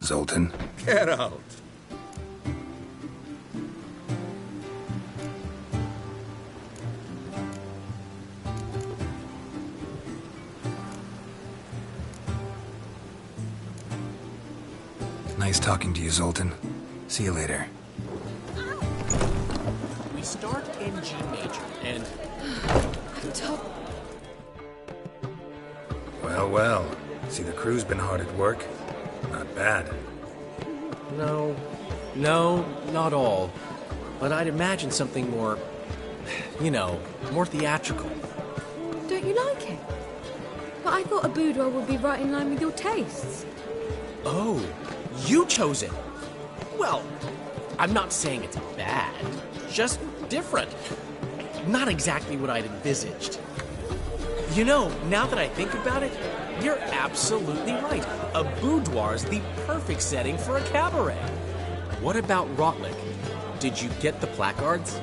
Zoltan. Get out. Nice talking to you, Zoltan. See you later. We start in G major, and... Well, well. See, the crew's been hard at work. Not bad. No, not all. But I'd imagine something more, more theatrical. Don't you like it? But I thought a boudoir would be right in line with your tastes. Oh, you chose it. Well, I'm not saying it's bad, just different. Not exactly what I'd envisaged. Now that I think about it, you're absolutely right. A boudoir is the perfect setting for a cabaret. What about Rotlick? Did you get the placards?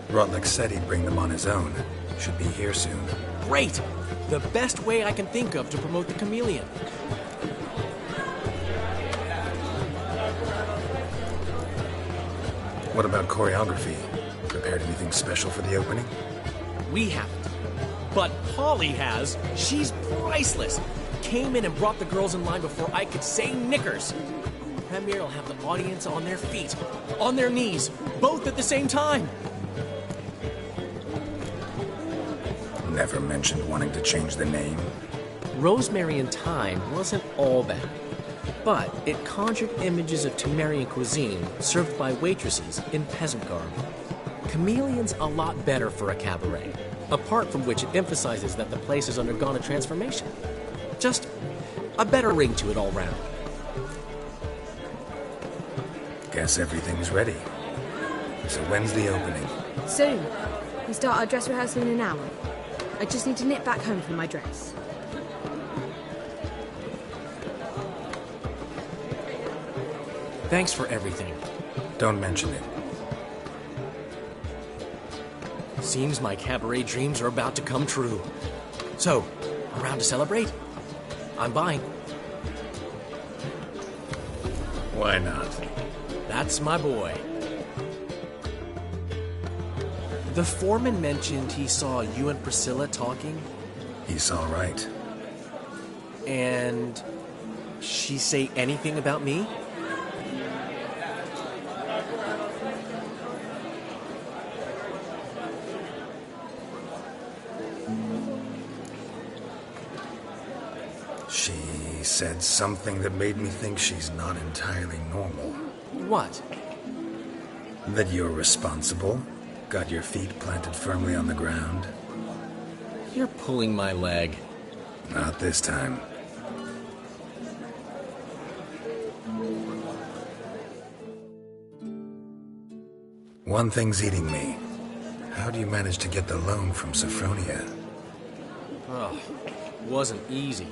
Rotlick said he'd bring them on his own. Should be here soon. Great! The best way I can think of to promote the Chameleon. What about choreography? Prepared anything special for the opening? We haven't. But Polly has. She's priceless. Came in and brought the girls in line before I could say knickers. The premiere will have the audience on their feet, on their knees, both at the same time. Never mentioned wanting to change the name. Rosemary and Thyme wasn't all bad, but it conjured images of Temerian cuisine served by waitresses in peasant garb. Chameleon's a lot better for a cabaret, apart from which it emphasizes that the place has undergone a transformation. Just a better ring to it all round. Guess everything's ready. So when's the opening? Soon. We start our dress rehearsal in an hour. I just need to nip back home for my dress. Thanks for everything. Don't mention it. Seems my cabaret dreams are about to come true. So, around to celebrate? I'm buying. Why not? That's my boy. The foreman mentioned he saw you and Priscilla talking. He's all right. And she say anything about me? She said something that made me think she's not entirely normal. What? That you're responsible, got your feet planted firmly on the ground. You're pulling my leg. Not this time. One thing's eating me. How do you manage to get the loan from Sophronia? Oh, wasn't easy.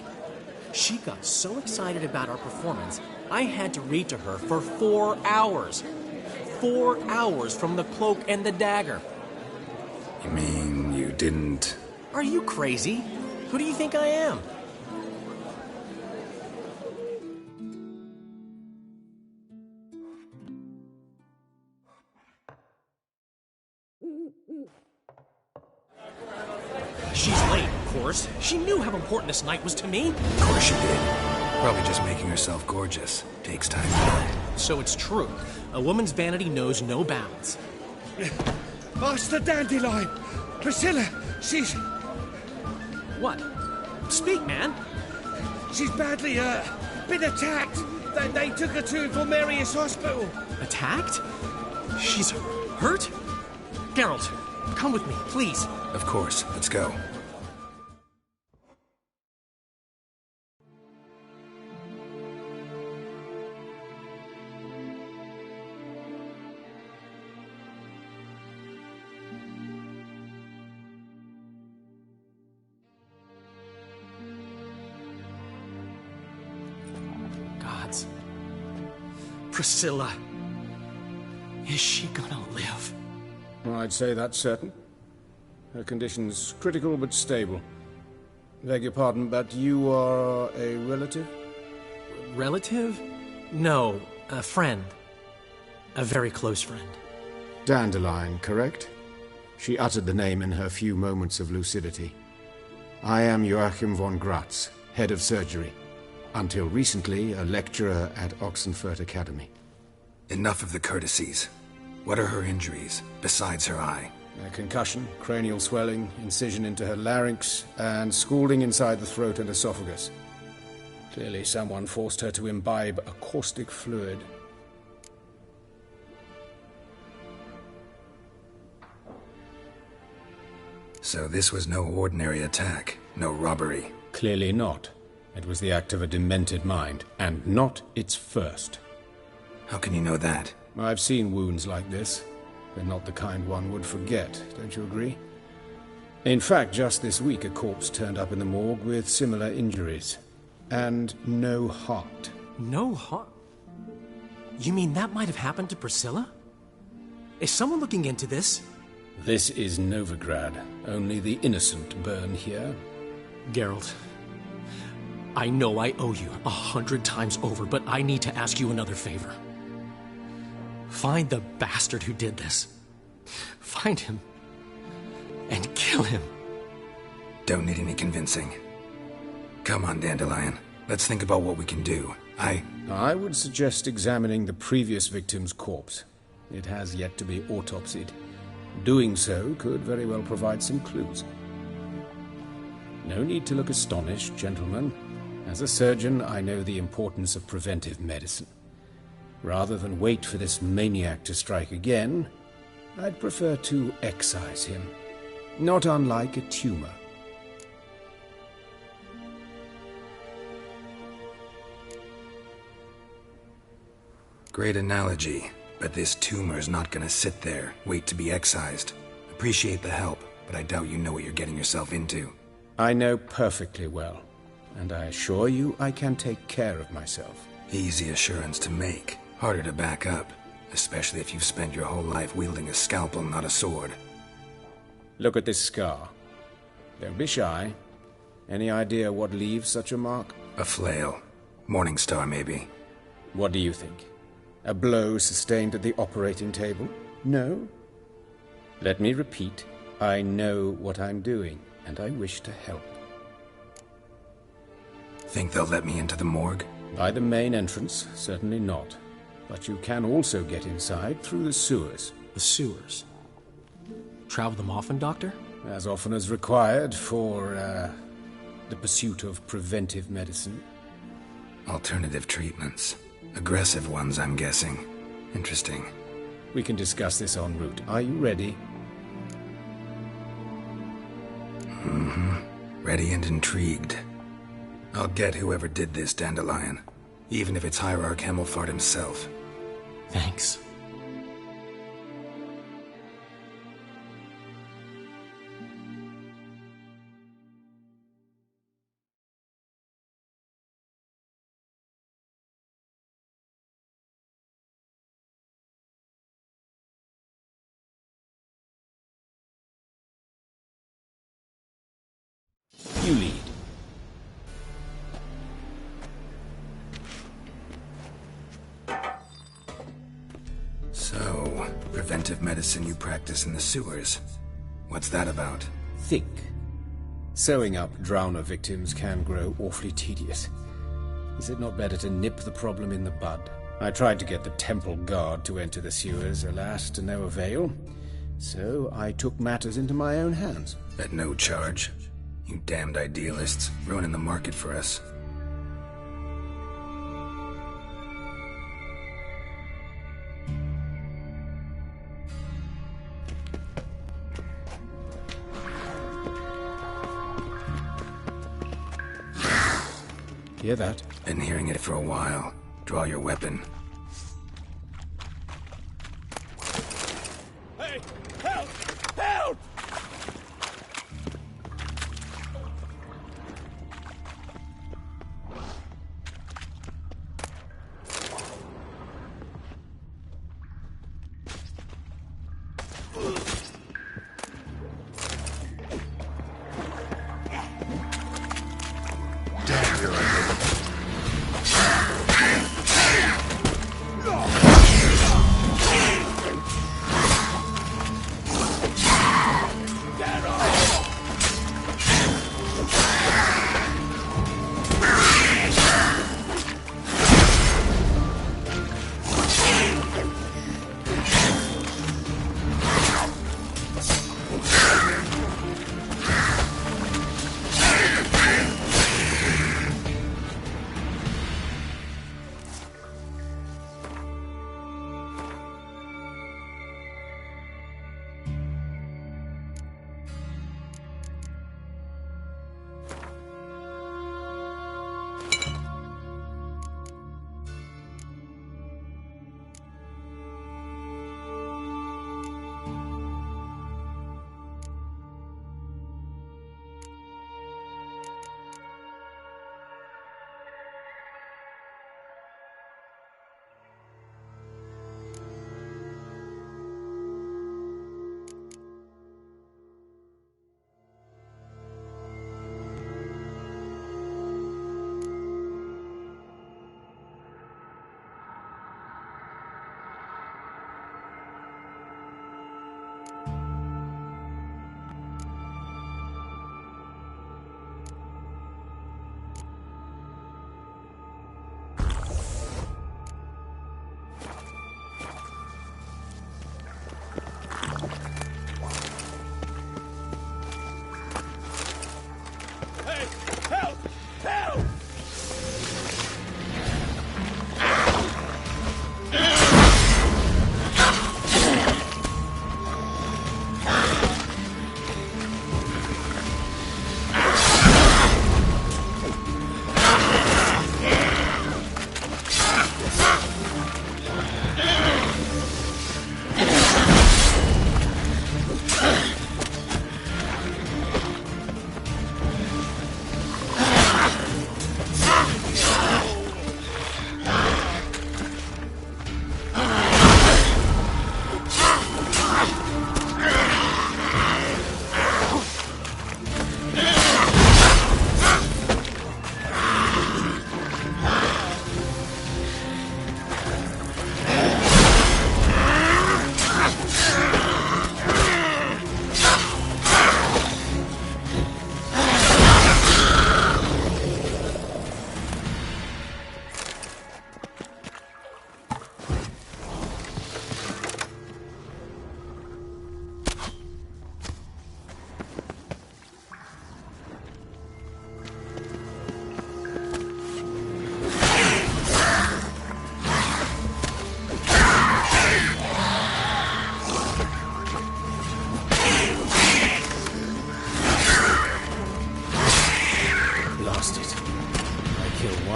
She got so excited about our performance, I had to read to her for 4 hours. 4 hours from the Cloak and the Dagger. You mean you didn't... Are you crazy? Who do you think I am? She's late, of course. She knew how important this night was to me. Of course she did. Probably just making herself gorgeous. Takes time. So it's true. A woman's vanity knows no bounds. Master Dandelion! Priscilla, she's... What? Speak, man. She's badly, been attacked. They took her to Vulmerius Hospital. Attacked? She's hurt? Geralt, come with me, please. Of course. Let's go. Gods. Priscilla. Is she gonna live? I'd say that's certain. Her condition's critical but stable. Beg your pardon, but you are a relative? Relative? No, a friend. A very close friend. Dandelion, correct? She uttered the name in her few moments of lucidity. I am Joachim von Gratz, head of surgery. Until recently, a lecturer at Oxenfurt Academy. Enough of the courtesies. What are her injuries, besides her eye? A concussion, cranial swelling, incision into her larynx, and scalding inside the throat and esophagus. Clearly someone forced her to imbibe a caustic fluid. So this was no ordinary attack, no robbery. Clearly not. It was the act of a demented mind, and not its first. How can you know that? I've seen wounds like this. They're not the kind one would forget, don't you agree? In fact, just this week a corpse turned up in the morgue with similar injuries. And no heart. No heart? You mean that might have happened to Priscilla? Is someone looking into this? This is Novigrad. Only the innocent burn here. Geralt, I know I owe you 100 times over, but I need to ask you another favor. Find the bastard who did this. Find him. And kill him. Don't need any convincing. Come on, Dandelion. Let's think about what we can do. I would suggest examining the previous victim's corpse. It has yet to be autopsied. Doing so could very well provide some clues. No need to look astonished, gentlemen. As a surgeon, I know the importance of preventive medicine. Rather than wait for this maniac to strike again, I'd prefer to excise him. Not unlike a tumor. Great analogy, but this tumor's not gonna sit there, wait to be excised. Appreciate the help, but I doubt you know what you're getting yourself into. I know perfectly well, and I assure you I can take care of myself. Easy assurance to make, harder to back up, especially if you've spent your whole life wielding a scalpel, not a sword. Look at this scar. Don't be shy. Any idea what leaves such a mark? A flail. Morning Star, maybe. What do you think? A blow sustained at the operating table? No? Let me repeat. I know what I'm doing, and I wish to help. Think they'll let me into the morgue? By the main entrance, certainly not. But you can also get inside through the sewers. The sewers? Travel them often, Doctor? As often as required for, the pursuit of preventive medicine. Alternative treatments. Aggressive ones, I'm guessing. Interesting. We can discuss this en route. Are you ready? Ready and intrigued. I'll get whoever did this, Dandelion. Even if it's Hierarch Hemmelfart himself. Thanks. You lead. So, preventive medicine you practice in the sewers. What's that about? Think. Sewing up drowner victims can grow awfully tedious. Is it not better to nip the problem in the bud? I tried to get the temple guard to enter the sewers, alas, to no avail. So I took matters into my own hands. At no charge. You damned idealists, ruining the market for us. Hear that? Been hearing it for a while. Draw your weapon. Hey! Help! Help!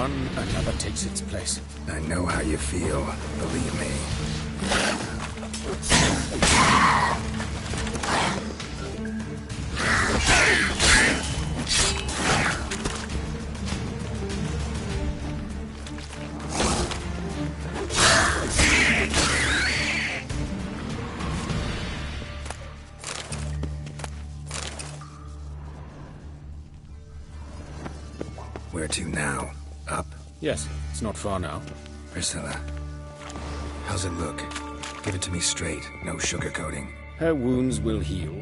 one, another takes its place. I know how you feel, believe me. Where to now? Up? Yes, it's not far now. Priscilla, how's it look? Give it to me straight, no sugarcoating. Her wounds will heal,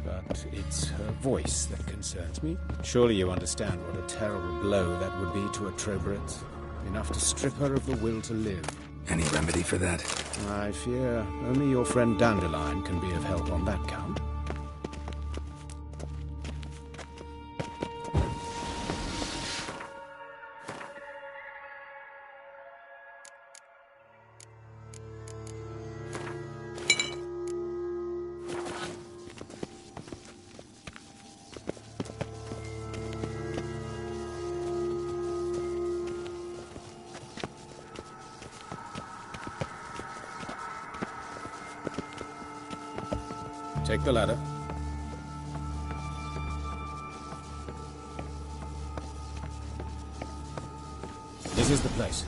but it's her voice that concerns me. Surely you understand what a terrible blow that would be to a Troberet. Enough to strip her of the will to live. Any remedy for that? I fear only your friend Dandelion can be of help on that count. Take the ladder. This is the place.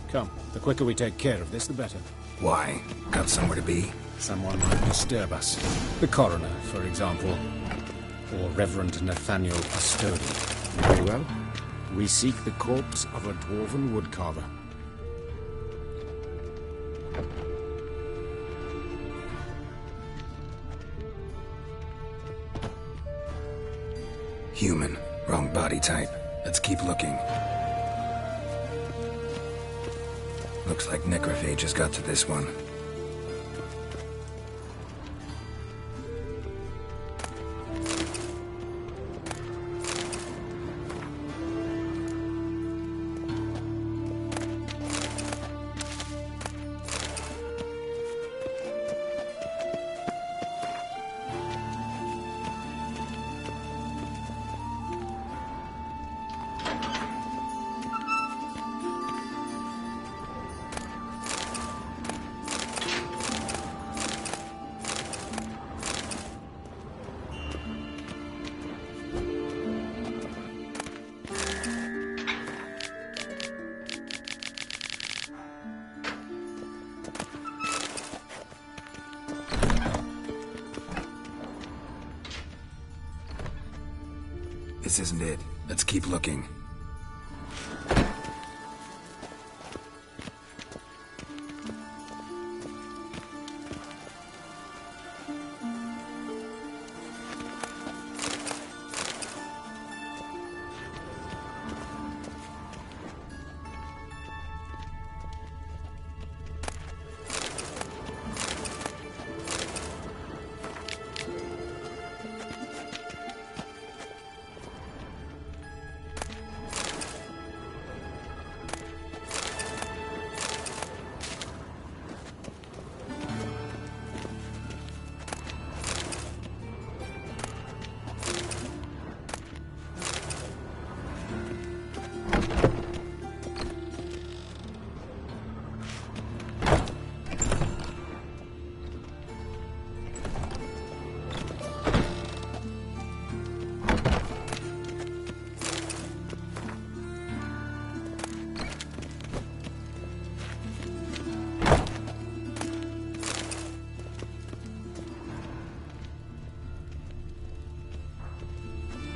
Come, the quicker we take care of this, the better. Why? Got somewhere to be? Someone might disturb us. The coroner, for example. Or Reverend Nathaniel Custody. Very well. We seek the corpse of a dwarven woodcarver. Human. Wrong body type. Let's keep looking. Looks like necrophages got to this one. This isn't it. Let's keep looking.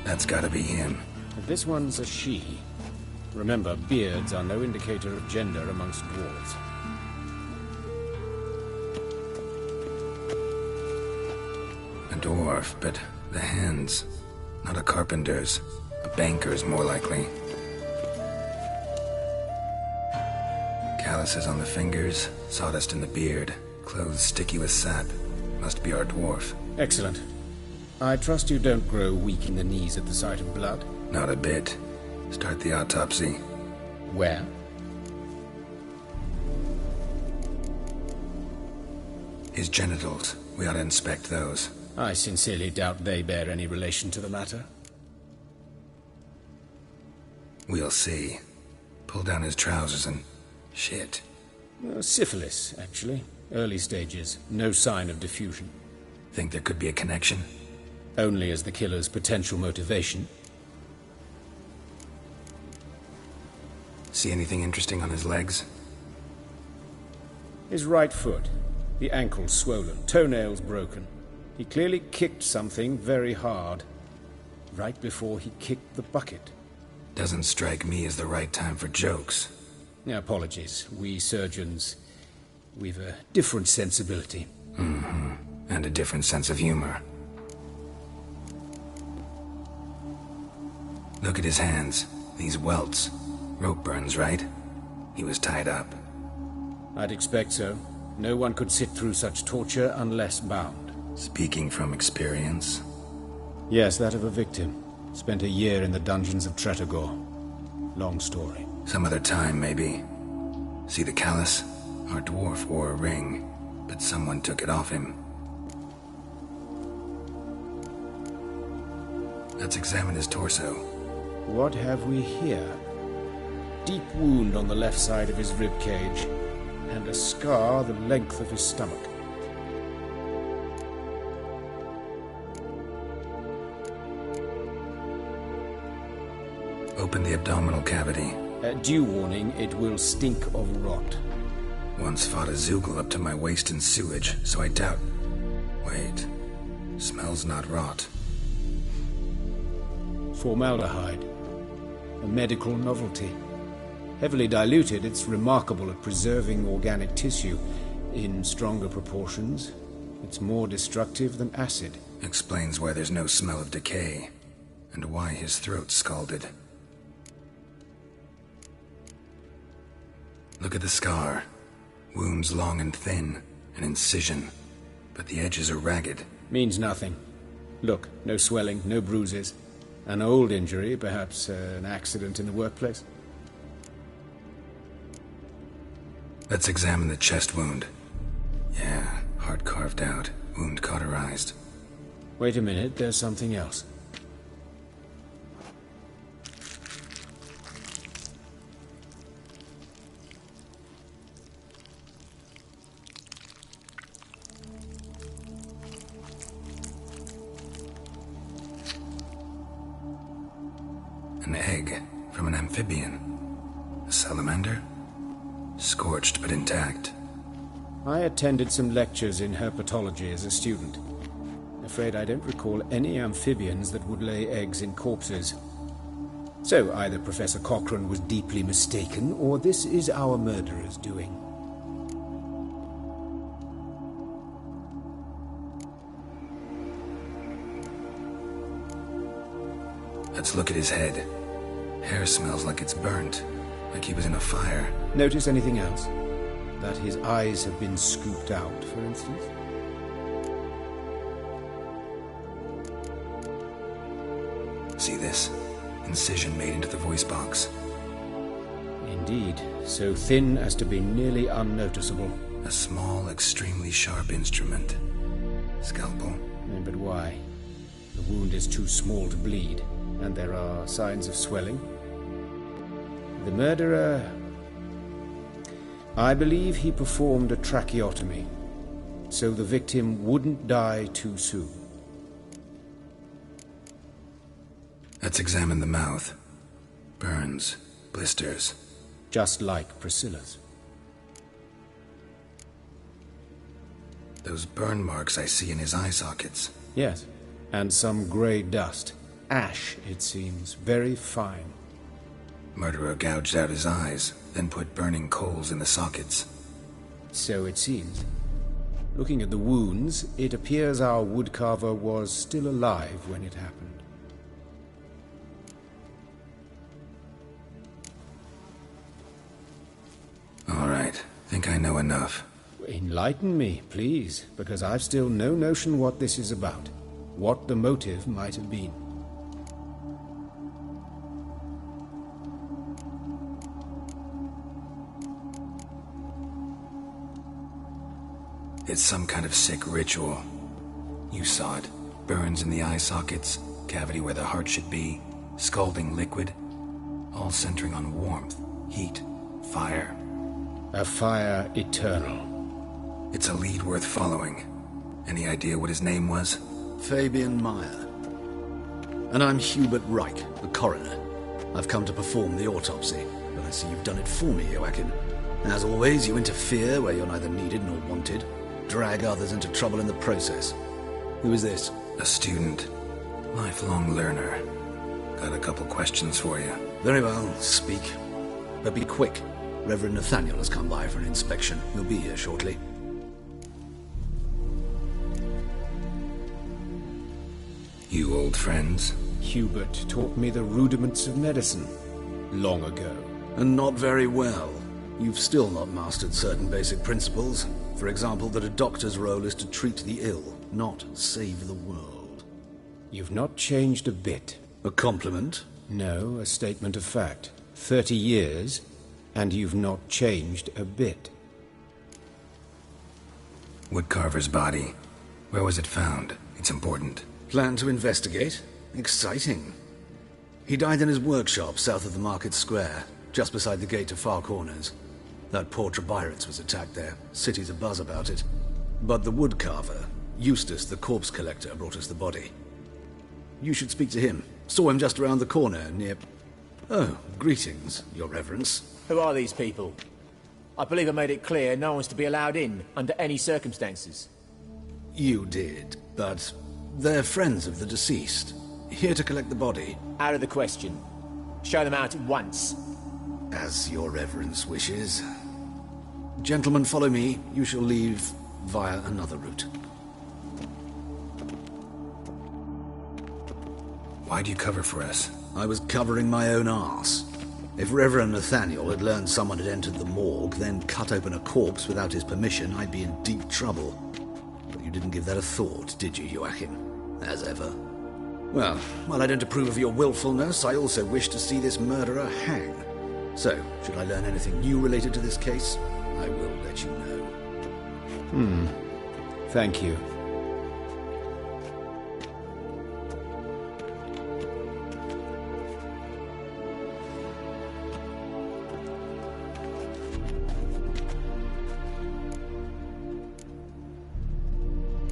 That's gotta be him. This one's a she. Remember, beards are no indicator of gender amongst dwarves. A dwarf, but the hands. Not a carpenter's. A banker's, more likely. Calluses on the fingers, sawdust in the beard, clothes sticky with sap. Must be our dwarf. Excellent. I trust you don't grow weak in the knees at the sight of blood. Not a bit. Start the autopsy. Where? His genitals. We ought to inspect those. I sincerely doubt they bear any relation to the matter. We'll see. Pull down his trousers and... shit. Syphilis, actually. Early stages. No sign of diffusion. Think there could be a connection? Only as the killer's potential motivation. See anything interesting on his legs? His right foot. The ankle swollen, toenails broken. He clearly kicked something very hard. Right before he kicked the bucket. Doesn't strike me as the right time for jokes. Apologies. We surgeons, we've a different sensibility. Mm-hmm. And a different sense of humor. Look at his hands. These welts. Rope burns, right? He was tied up. I'd expect so. No one could sit through such torture unless bound. Speaking from experience? Yes, that of a victim. Spent a year in the dungeons of Tretogor. Long story. Some other time, maybe. See the callus? Our dwarf wore a ring, but someone took it off him. Let's examine his torso. What have we here? Deep wound on the left side of his rib cage, and a scar the length of his stomach. Open the abdominal cavity. Due warning, it will stink of rot. Once fought a Zoogle up to my waist in sewage, so I doubt... Wait. Smells not rot. Formaldehyde. A medical novelty. Heavily diluted, it's remarkable at preserving organic tissue. In stronger proportions, it's more destructive than acid. Explains why there's no smell of decay, and why his throat's scalded. Look at the scar. Wounds long and thin, an incision, but the edges are ragged. Means nothing. Look, no swelling, no bruises. An old injury, perhaps an accident in the workplace. Let's examine the chest wound. Yeah, heart carved out, wound cauterized. Wait a minute, there's something else. An egg from an amphibian. A salamander? Scorched but intact. I attended some lectures in herpetology as a student. Afraid I don't recall any amphibians that would lay eggs in corpses. So either Professor Cochrane was deeply mistaken, or this is our murderer's doing. Let's look at his head. Hair smells like it's burnt, like he was in a fire. Notice anything else? That his eyes have been scooped out, for instance? See this? Incision made into the voice box. Indeed, so thin as to be nearly unnoticeable. A small, extremely sharp instrument. Scalpel. But why? The wound is too small to bleed, and there are signs of swelling. The murderer... I believe he performed a tracheotomy, so the victim wouldn't die too soon. Let's examine the mouth. Burns, blisters. Just like Priscilla's. Those burn marks I see in his eye sockets. Yes, and some grey dust. Ash, it seems, very fine. Murderer gouged out his eyes, then put burning coals in the sockets. So it seems. Looking at the wounds, it appears our woodcarver was still alive when it happened. All right, think I know enough. Enlighten me, please, because I've still no notion what this is about. What the motive might have been. It's some kind of sick ritual. You saw it. Burns in the eye sockets, cavity where the heart should be, scalding liquid, all centering on warmth. Heat. Fire. A fire eternal. It's a lead worth following. Any idea what his name was? Fabian Meyer. And I'm Hubert Reich, the coroner. I've come to perform the autopsy, but I see you've done it for me, Joachim. As always, you interfere where you're neither needed nor wanted. Drag others into trouble in the process. Who is this? A student. Lifelong learner. Got a couple questions for you. Very well, speak. But be quick. Reverend Nathaniel has come by for an inspection. He'll be here shortly. You old friends? Hubert taught me the rudiments of medicine long ago. And not very well. You've still not mastered certain basic principles. For example, that a doctor's role is to treat the ill, not save the world. You've not changed a bit. A compliment? No, a statement of fact. 30 years, and you've not changed a bit. Woodcarver's body. Where was it found? It's important. Plan to investigate? Exciting. He died in his workshop south of the market square, just beside the gate to Far Corners. That poor Trebirates was attacked there. City's abuzz about it. But the woodcarver, Eustace the corpse collector, brought us the body. You should speak to him. Saw him just around the corner near... Oh, greetings, Your Reverence. Who are these people? I believe I made it clear no one's to be allowed in, under any circumstances. You did, but they're friends of the deceased. Here to collect the body. Out of the question. Show them out at once. As Your Reverence wishes. Gentlemen, follow me. You shall leave via another route. Why'd you cover for us? I was covering my own arse. If Reverend Nathaniel had learned someone had entered the morgue, then cut open a corpse without his permission, I'd be in deep trouble. But you didn't give that a thought, did you, Joachim? As ever. Well, while I don't approve of your willfulness, I also wish to see this murderer hang. So, should I learn anything new related to this case, I will let you know. Thank you.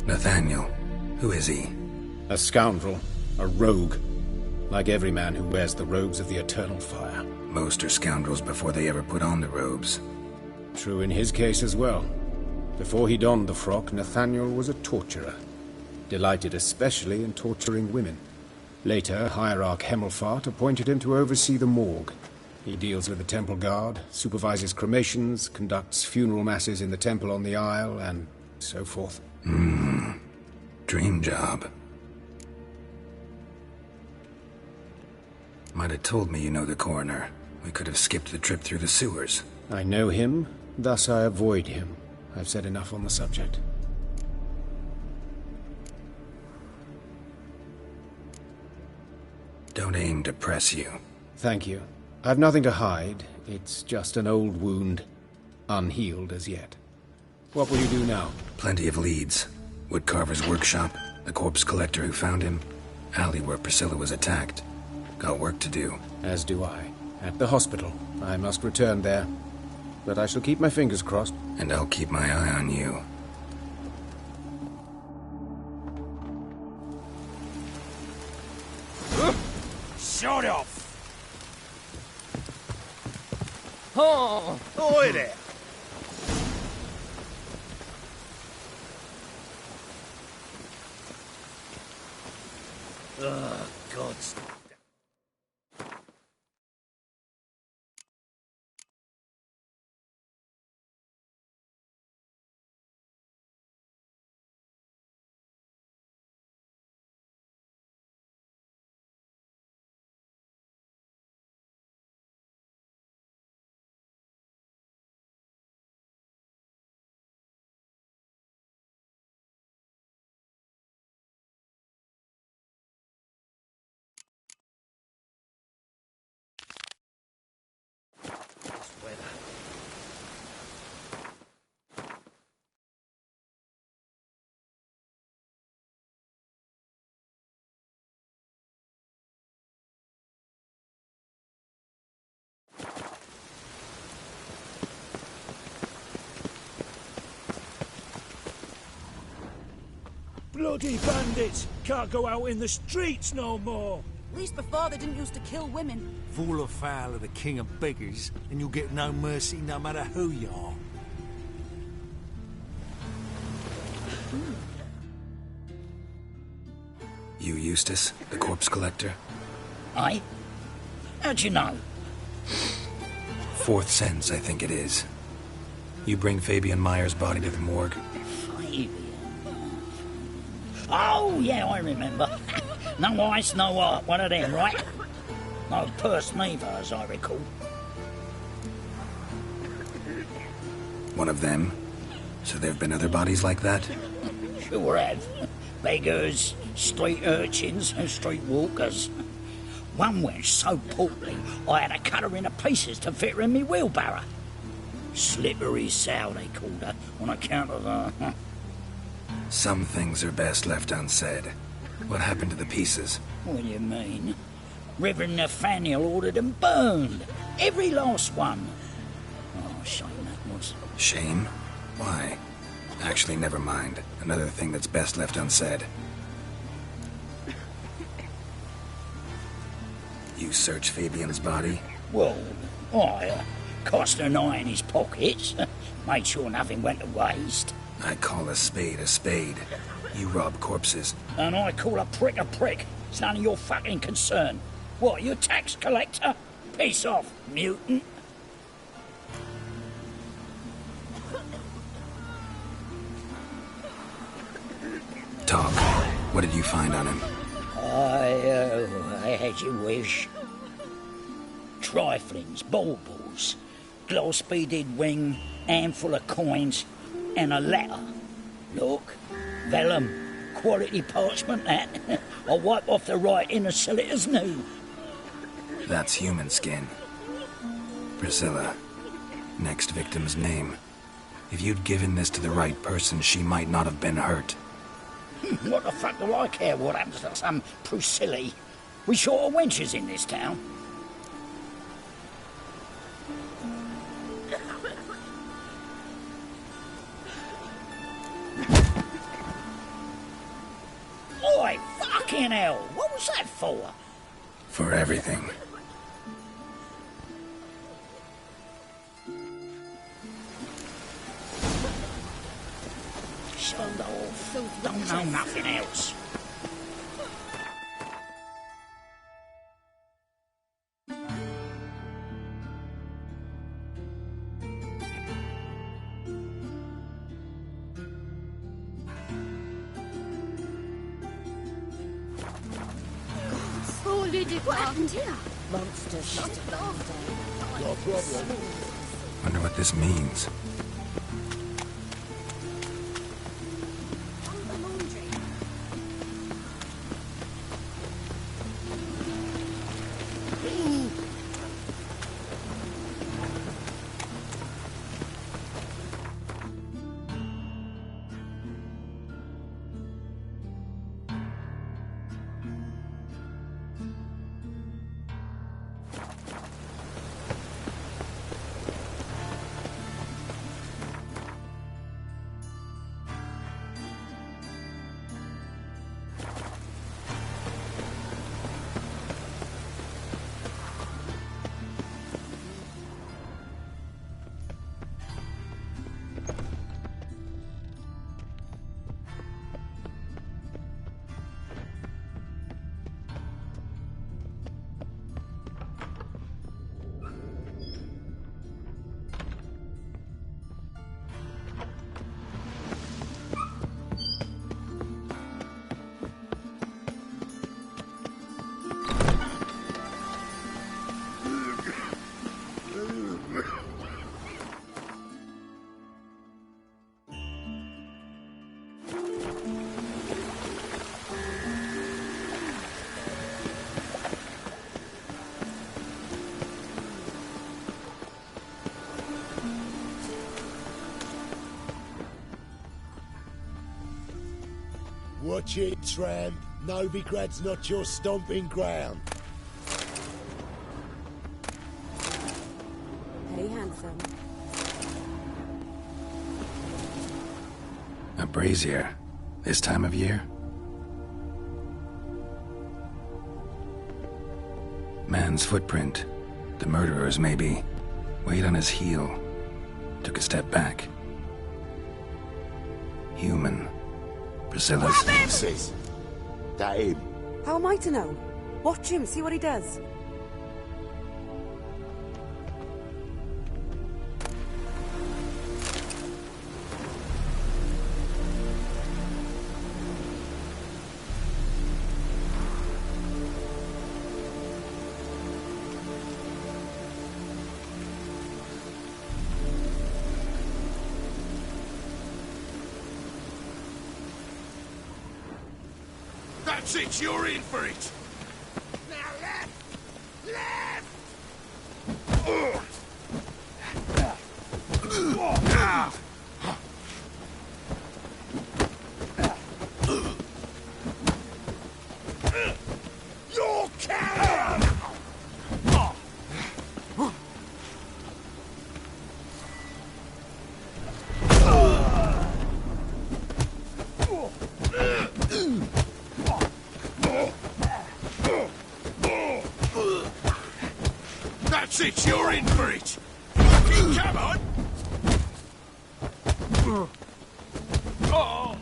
Nathaniel. Who is he? A scoundrel. A rogue. Like every man who wears the robes of the eternal fire. Most are scoundrels before they ever put on the robes. True in his case as well. Before he donned the frock, Nathaniel was a torturer. Delighted especially in torturing women. Later, Hierarch Hemmelfart appointed him to oversee the morgue. He deals with the temple guard, supervises cremations, conducts funeral masses in the temple on the Isle, and so forth. Dream job. Might have told me you know the coroner. We could have skipped the trip through the sewers. I know him, thus I avoid him. I've said enough on the subject. Don't aim to press you. Thank you. I've nothing to hide. It's just an old wound, unhealed as yet. What will you do now? Plenty of leads. Woodcarver's workshop, the corpse collector who found him, alley where Priscilla was attacked. Got work to do. As do I. At the hospital. I must return there. But I shall keep my fingers crossed. And I'll keep my eye on you. Shut off! Oh! Oi there! Oh, God. Bloody bandits! Can't go out in the streets no more! At least before they didn't used to kill women. Fall afoul of the king of beggars, and you'll get no mercy no matter who you are. You Eustace, the corpse collector? Aye? How'd you know? Fourth sense, I think it is. You bring Fabian Meyer's body to the morgue? Fabian? Oh, yeah, I remember. No ice, no art, one of them, right? No purse neither, as I recall. One of them? So there have been other bodies like that? Sure have. Beggars, street urchins, and street walkers. One went so portly, I had to cut her into pieces to fit her in me wheelbarrow. Slippery sow, they called her, on account of the... Some things are best left unsaid. What happened to the pieces? What do you mean? Reverend Nathaniel ordered them burned. Every last one. Oh, shame that was. Shame? Why? Actually, never mind. Another thing that's best left unsaid. You search Fabian's body? Well, I cast an eye in his pockets. Made sure nothing went to waste. I call a spade a spade. You rob corpses. And I call a prick a prick. It's none of your fucking concern. What, you a tax collector? Piss off, mutant. Talk. What did you find on him? I had you wish. Triflings, baubles, gloss-beaded ring, handful of coins, and a letter. Look, vellum, quality parchment that. I'll wipe off the writing and sell it as new. That's human skin. Priscilla. Next victim's name. If you'd given this to the right person, she might not have been hurt. What the fuck do I care what happens to some Priscilla? We short of wenches in this town. Oi, fucking hell! What was that for? For everything. Sold off. Don't know nothing else. What happened here? Monsters must have gone down. No problem. Wonder what this means. Watch it, tramp. Novigrad's not your stomping ground. Very handsome. A brazier. This time of year? Man's footprint. The murderer's maybe. Weighed on his heel. Took a step back. Human. Priscilla's. Sis, that him? How am I to know? Watch him, see what he does. That's it, you're in for it! Now left! Left! You're coward! That's it, you're in for it! Fucking come on! Oh.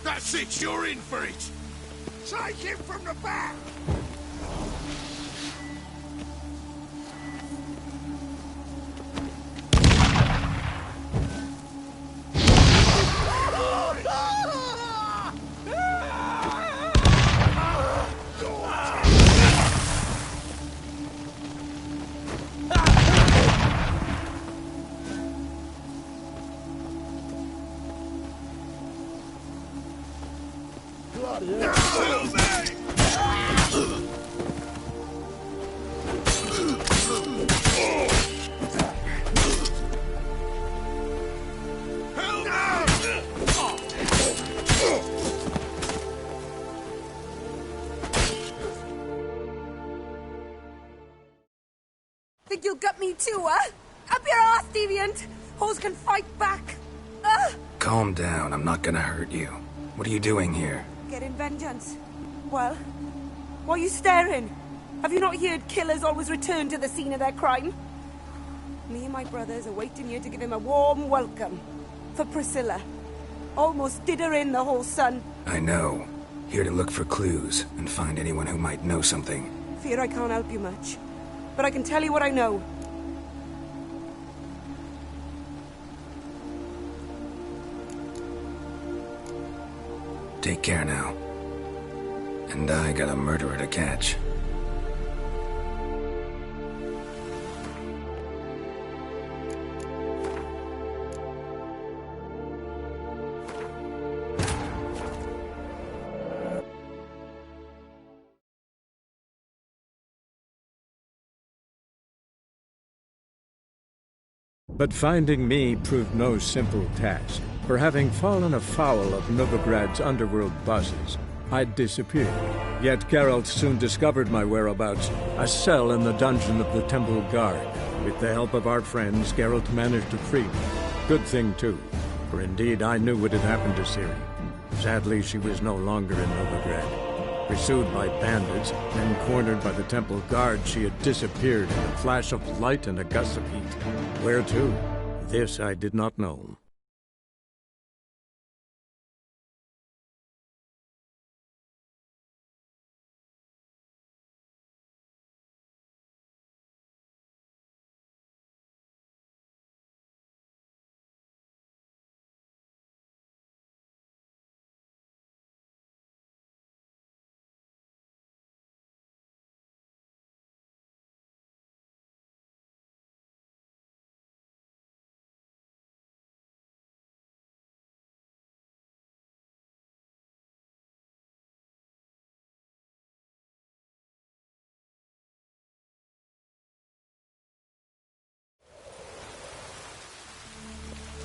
That's it, you're in for it! Take him from the back! Think you'll gut me too, huh? Up your ass, deviant! Hoes can fight back! Calm down, I'm not gonna hurt you. What are you doing here? Getting vengeance. Well, why are you staring? Have you not heard killers always return to the scene of their crime? Me and my brothers are waiting here to give him a warm welcome. For Priscilla. Almost did her in, the whole son. I know. Here to look for clues and find anyone who might know something. Fear I can't help you much. But I can tell you what I know. Take care now. And I got a murderer to catch. But finding me proved no simple task. For having fallen afoul of Novigrad's underworld bosses, I'd disappeared. Yet Geralt soon discovered my whereabouts, a cell in the dungeon of the Temple Guard. With the help of our friends, Geralt managed to free me. Good thing, too, for indeed I knew what had happened to Ciri. Sadly, she was no longer in Novigrad. Pursued by bandits, then cornered by the Temple Guard, she had disappeared in a flash of light and a gust of heat. Where to? This I did not know.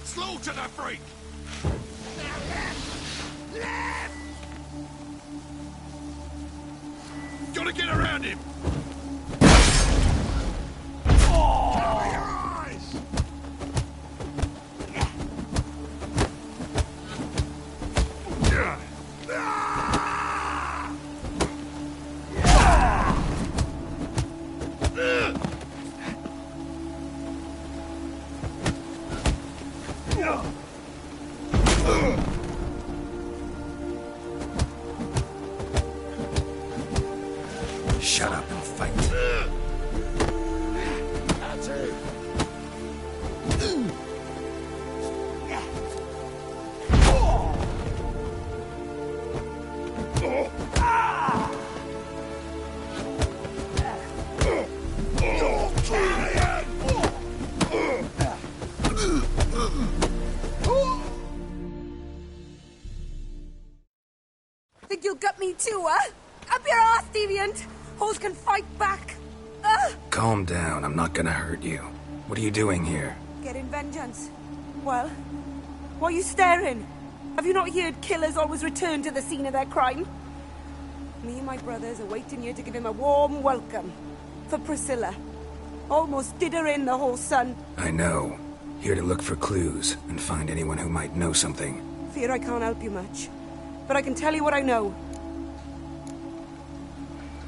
Slaughter the freak! Gotta get around him! Cover your eyes! Shut up and fight. That's it. Think you'll gut me too, huh? Up your ass, deviant! Hoes can fight back! Calm down, I'm not gonna hurt you. What are you doing here? Getting vengeance. Well, why are you staring? Have you not heard killers always return to the scene of their crime? Me and my brothers are waiting here to give him a warm welcome. For Priscilla. Almost did her in, the whole son. I know. Here to look for clues and find anyone who might know something. Fear I can't help you much. But I can tell you what I know.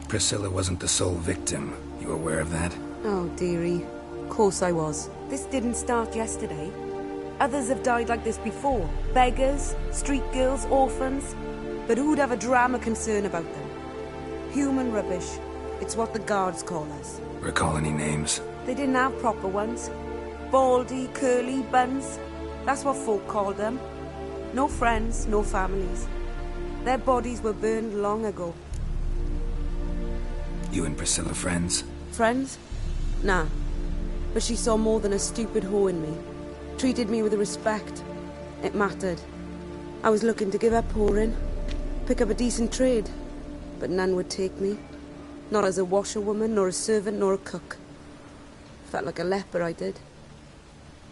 Priscilla wasn't the sole victim. You aware of that? Oh, dearie. Of course I was. This didn't start yesterday. Others have died like this before. Beggars, street girls, orphans. But who'd have a drama concern about them? Human rubbish. It's what the guards call us. Recall any names? They didn't have proper ones. Baldy, curly, buns. That's what folk called them. No friends, no families. Their bodies were burned long ago. You and Priscilla friends? Friends? Nah. But she saw more than a stupid whore in me. Treated me with respect. It mattered. I was looking to give up whoring. Pick up a decent trade. But none would take me. Not as a washerwoman, nor a servant, nor a cook. Felt like a leper, I did.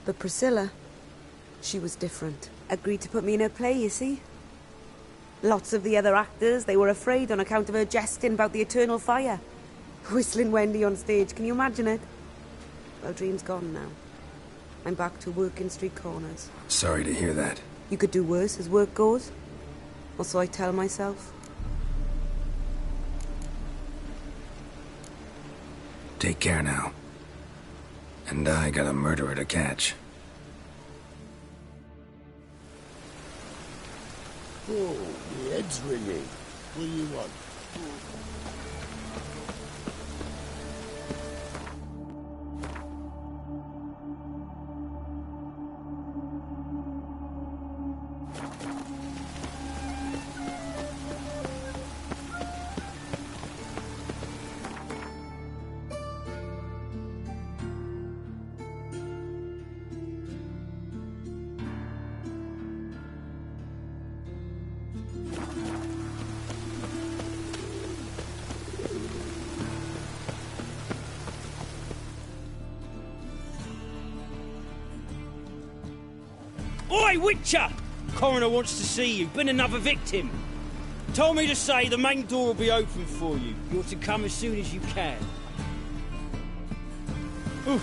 But Priscilla, she was different. Agreed to put me in her play, you see? Lots of the other actors, they were afraid on account of her jesting about the eternal fire. Whistling Wendy on stage, can you imagine it? Well, dream's gone now. I'm back to working street corners. Sorry to hear that. You could do worse as work goes. Or so I tell myself. Take care now. And I got a murderer to catch. Oh, my head's ringing. What do you want? Oi, Witcher! Coroner wants to see you. Been another victim. Told me to say the main door will be open for you. You're to come as soon as you can. Ooh.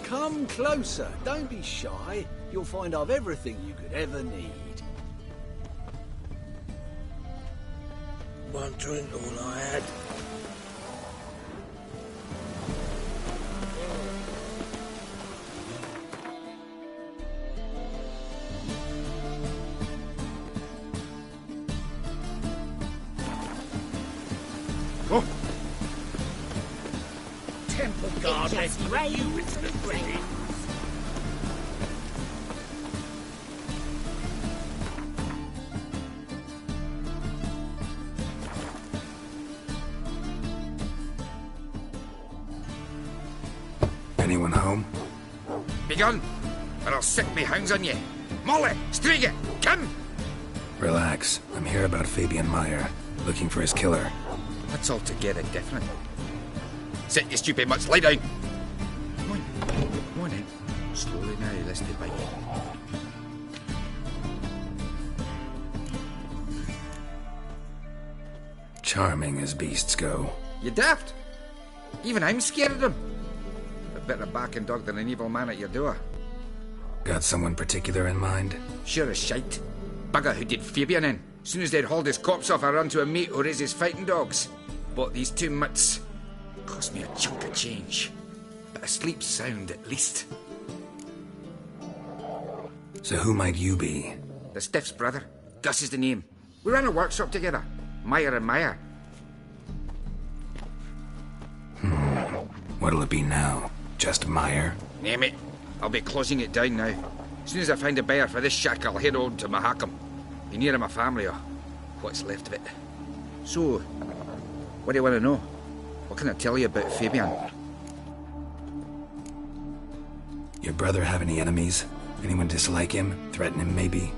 Come closer. Don't be shy. You'll find I've everything you could ever need. One drink all I had. Oh. Temple Guard, let's raise the friends. Anyone home? Begone, or I'll set me hounds on you. Molly, Striga, come! Relax. I'm here about Fabian Meyer, looking for his killer. That's altogether different. Sit, you stupid mutts, lie down. Come on in. Slowly now, lest they bite you. Charming as beasts go. You daft? Even I'm scared of them. A better backing dog than an evil man at your door. Got someone particular in mind? Sure as shite. Bugger who did Fabian in. Soon as they'd hauled his corpse off, I run to a mate who raises fighting dogs. Bought these 2 mutts. Cost me a chunk of change. But I sleep sound at least. So who might you be? The Stiff's brother. Gus is the name. We ran a workshop together. Meyer and Meyer. What'll it be now? Just Meyer? Name it. I'll be closing it down now. As soon as I find a buyer for this shack, I'll head on to Mahakam. Be near my family, or what's left of it. So, what do you want to know? What can I tell you about Fabian? Your brother have any enemies? Anyone dislike him? Threaten him, maybe?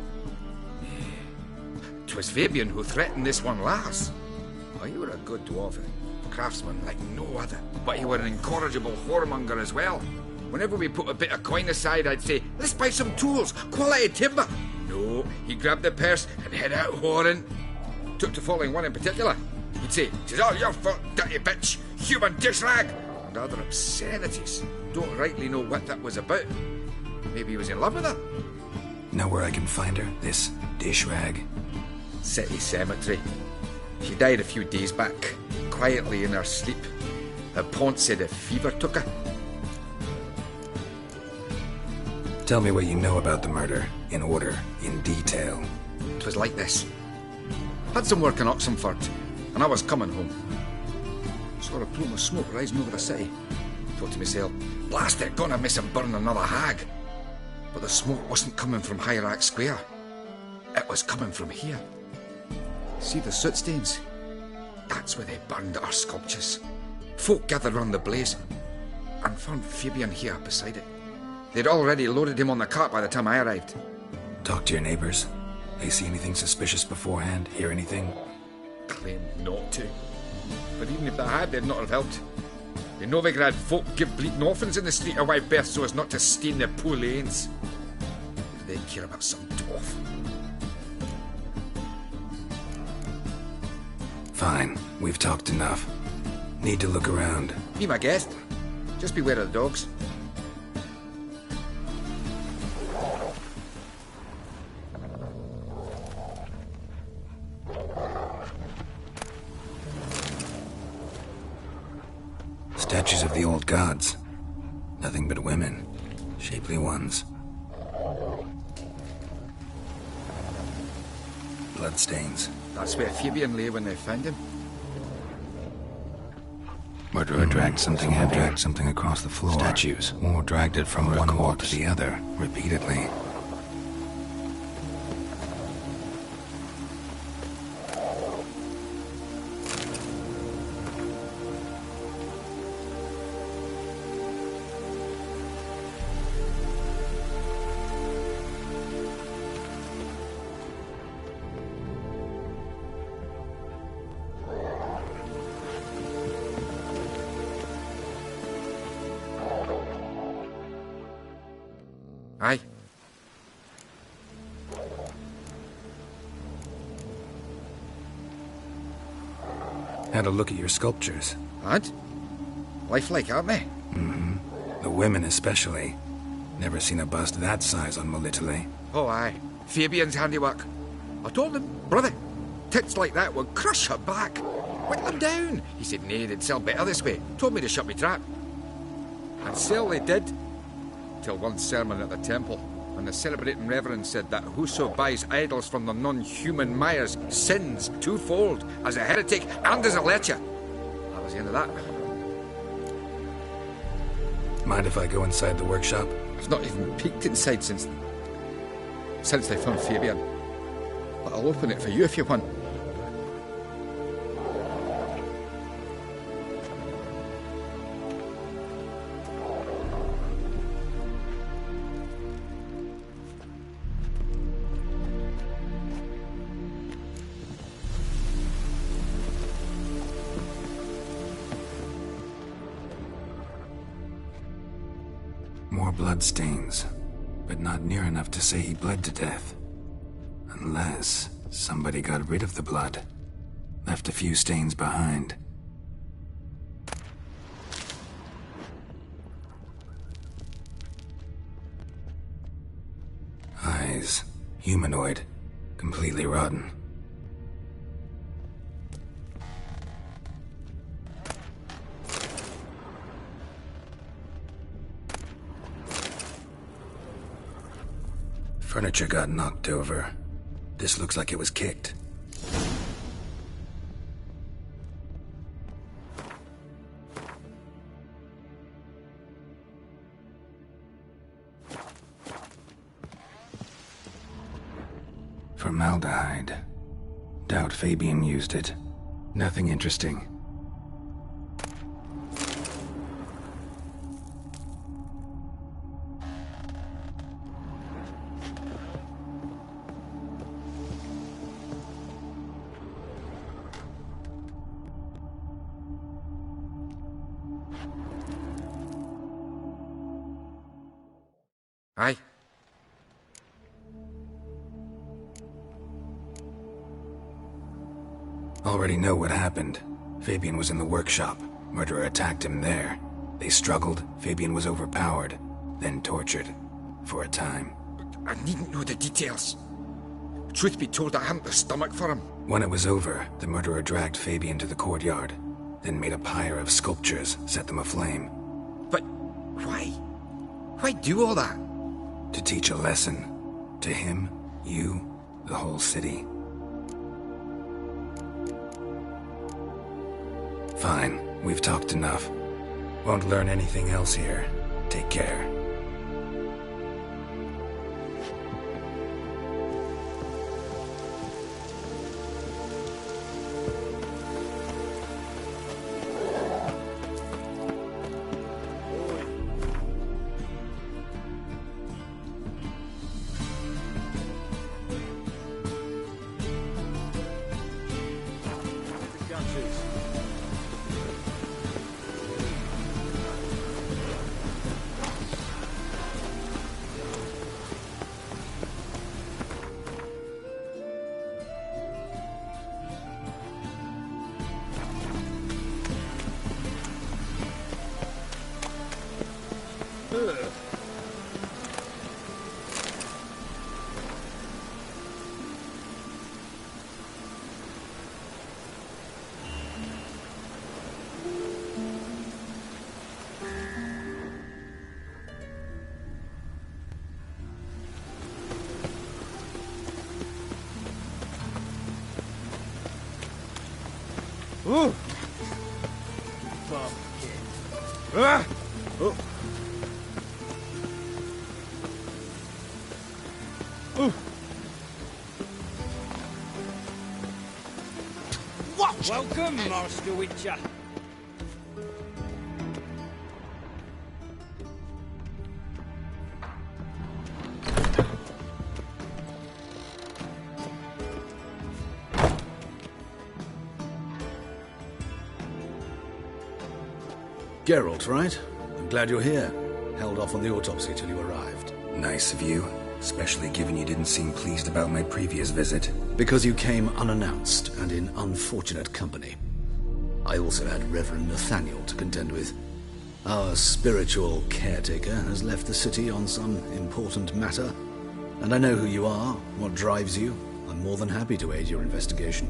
'Twas Fabian who threatened this one last. Oh, you were a good dwarf, craftsman like no other. But you were an incorrigible whoremonger as well. Whenever we put a bit of coin aside, I'd say, let's buy some tools, quality timber. No, he grabbed the purse and head out whoring. Took to following one in particular. He'd say, "'Tis all your fault, dirty bitch, human dish rag," and other obscenities. Don't rightly know what that was about. Maybe he was in love with her. Know where I can find her, this dish rag? City cemetery. She died a few days back, quietly in her sleep. Her pont said a fever took her. Tell me what you know about the murder, in order, in detail. 'Twas like this. Had some work in Oxenford, and I was coming home. Saw a plume of smoke rising over the city. Thought to myself, blast it, gonna miss and burn another hag. But the smoke wasn't coming from Hierarch Square. It was coming from here. See the soot stains? That's where they burned our sculptures. Folk gathered round the blaze, and found Fabian here beside it. They'd already loaded him on the cart by the time I arrived. Talk to your neighbors. They see anything suspicious beforehand? Hear anything? Claim not to. But even if they had, they'd not have helped. The Novigrad folk give bleeding orphans in the street a wide berth so as not to stain their poor lanes. They'd care about some dwarf. Fine. We've talked enough. Need to look around. Be my guest. Just beware of the dogs. Statues of the old gods. Nothing but women. Shapely ones. Bloodstains. That's where Fabian lay when they found him. Murderer dragged something heavy, dragged something across the floor. Statues. Or dragged it from one wall to the other, repeatedly. Aye. Had a look at your sculptures. Had? Lifelike, aren't they? Mm-hmm. The women especially. Never seen a bust that size on Molitale. Oh, aye. Fabian's handiwork. I told him, brother, tits like that would crush her back. Whittle them down. He said, nay, they'd sell better this way. Told me to shut me trap. And sell they did. Till one sermon at the temple, and the celebrating reverend said that whoso buys idols from the non-human Myers sins twofold, as a heretic and as a lecher. That was the end of that. Mind if I go inside the workshop? I've not even peeked inside since they found Fabian. But I'll open it for you if you want. More bloodstains, but not near enough to say he bled to death. Unless somebody got rid of the blood, left a few stains behind. Eyes, humanoid, completely rotten. Furniture got knocked over. This looks like it was kicked. Formaldehyde. Doubt Fabian used it. Nothing interesting. Aye. Already know what happened. Fabian was in the workshop. Murderer attacked him there. They struggled. Fabian was overpowered, then tortured. For a time. I needn't know the details. Truth be told, I hadn't the stomach for him. When it was over, the murderer dragged Fabian to the courtyard, then made a pyre of sculptures, set them aflame. But why? Why do all that? To teach a lesson. To him, you, the whole city. Fine, we've talked enough. Won't learn anything else here. Take care. Ooh. Fuck. Ah! Oh. Ooh. What? Welcome, Master Witcher. Geralt, right? I'm glad you're here. Held off on the autopsy till you arrived. Nice of you, especially given you didn't seem pleased about my previous visit. Because you came unannounced and in unfortunate company. I also had Reverend Nathaniel to contend with. Our spiritual caretaker has left the city on some important matter, and I know who you are, what drives you. I'm more than happy to aid your investigation.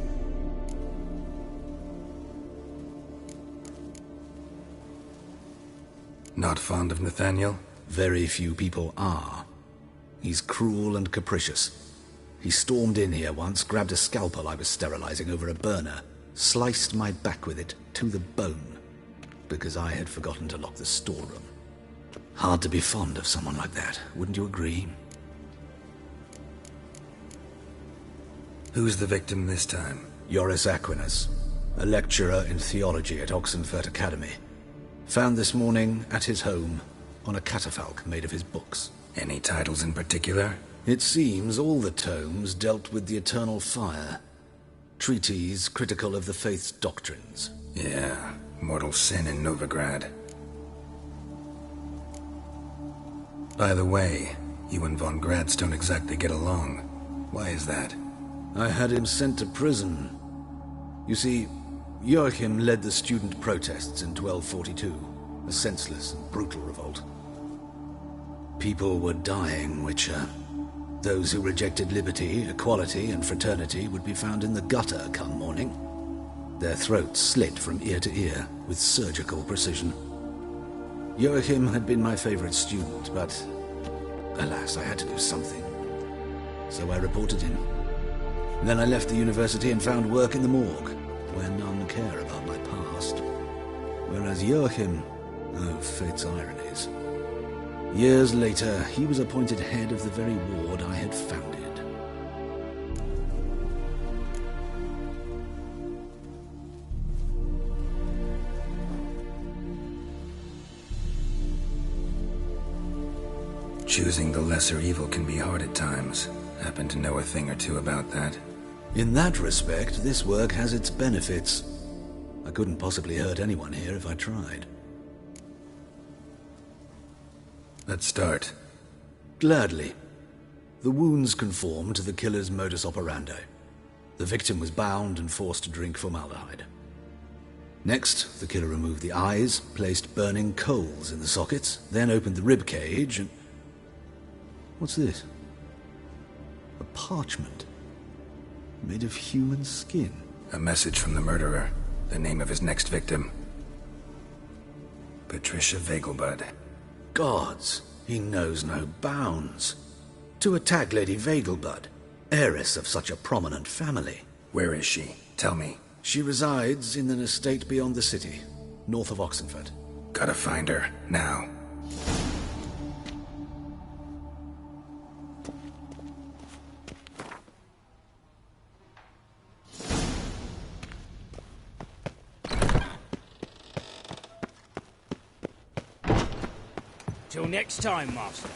Not fond of Nathaniel? Very few people are. He's cruel and capricious. He stormed in here once, grabbed a scalpel I was sterilizing over a burner, sliced my back with it to the bone, because I had forgotten to lock the storeroom. Hard to be fond of someone like that, wouldn't you agree? Who's the victim this time? Joris Aquinas, a lecturer in theology at Oxenfurt Academy. Found this morning at his home on a catafalque made of his books. Any titles in particular? It seems all the tomes dealt with the eternal fire. Treatises critical of the faith's doctrines. Yeah, mortal sin in Novigrad. By the way, you and von Gratz don't exactly get along. Why is that? I had him sent to prison. You see, Joachim led the student protests in 1242, a senseless and brutal revolt. People were dying, Witcher. Those who rejected liberty, equality, and fraternity would be found in the gutter come morning. Their throats slit from ear to ear with surgical precision. Joachim had been my favorite student, but alas, I had to do something. So I reported him. Then I left the university and found work in the morgue, where none care about my past. Whereas Joachim, oh, fate's ironies. Years later, he was appointed head of the very ward I had founded. Choosing the lesser evil can be hard at times. Happen to know a thing or two about that. In that respect, this work has its benefits. I couldn't possibly hurt anyone here if I tried. Let's start. Gladly. The wounds conform to the killer's modus operandi. The victim was bound and forced to drink formaldehyde. Next, the killer removed the eyes, placed burning coals in the sockets, then opened the rib cage and... What's this? A parchment. Made of human skin. A message from the murderer. The name of his next victim. Patricia Vegelbud. Gods, he knows no bounds. To attack Lady Vegelbud, heiress of such a prominent family. Where is she? Tell me. She resides in an estate beyond the city, north of Oxenfurt. Gotta find her, now. Till next time, Master.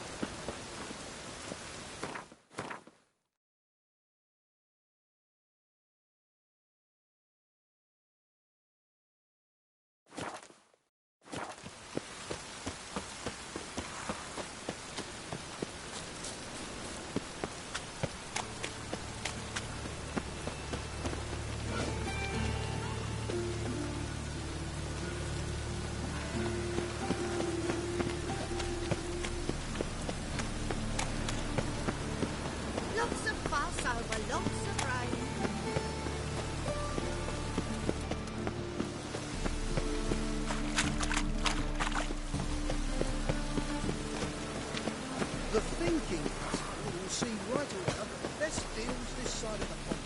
The thinking people will see right away that the best deals this side of the pond.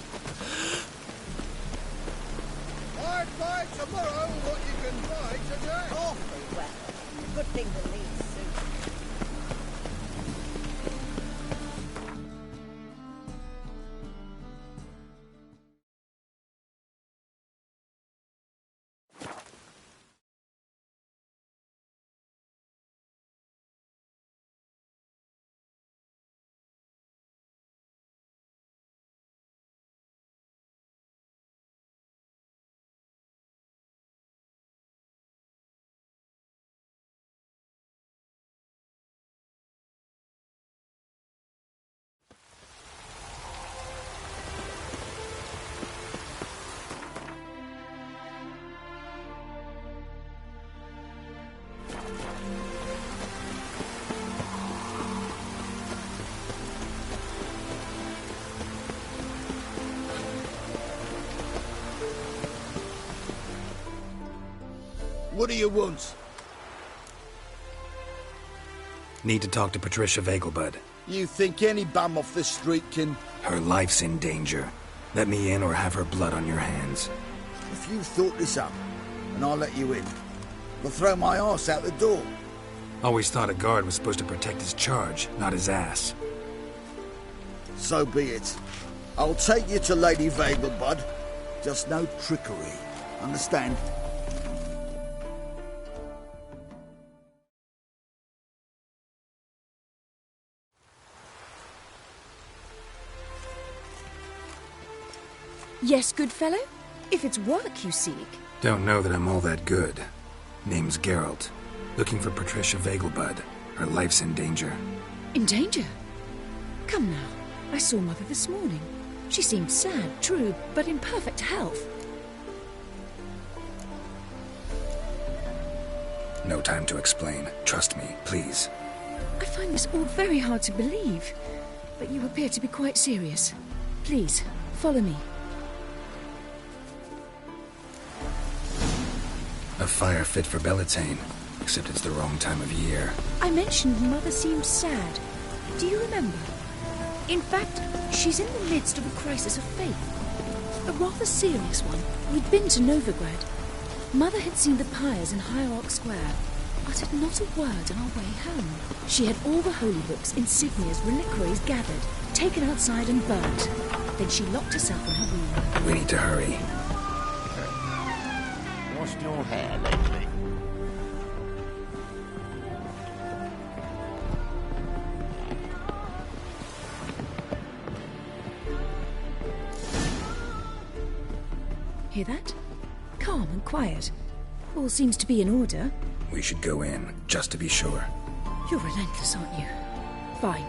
I'd buy tomorrow what you can buy today. Awfully well. Good thing the leaves suit. What do you want? Need to talk to Patricia Vegelbud. You think any bum off the street can... Her life's in danger. Let me in or have her blood on your hands. If you thought this up, and I'll let you in, I'll throw my arse out the door. Always thought a guard was supposed to protect his charge, not his ass. So be it. I'll take you to Lady Vegelbud. Just no trickery. Understand? Yes, good fellow? If it's work you seek. Don't know that I'm all that good. Name's Geralt. Looking for Patricia Vegelbud. Her life's in danger. In danger? Come now. I saw Mother this morning. She seemed sad, true, but in perfect health. No time to explain. Trust me, please. I find this all very hard to believe, but you appear to be quite serious. Please, follow me. A fire fit for Bellatane, except it's the wrong time of year. I mentioned Mother seemed sad. Do you remember? In fact, she's in the midst of a crisis of faith. A rather serious one. We'd been to Novigrad. Mother had seen the pyres in Hierarch Square, uttered not a word on our way home. She had all the holy books, insignias, reliquaries gathered, taken outside and burnt. Then she locked herself in her room. We need to hurry. Washed your hair lately? Hear that? Calm and quiet. All seems to be in order. We should go in, just to be sure. You're relentless, aren't you? Fine.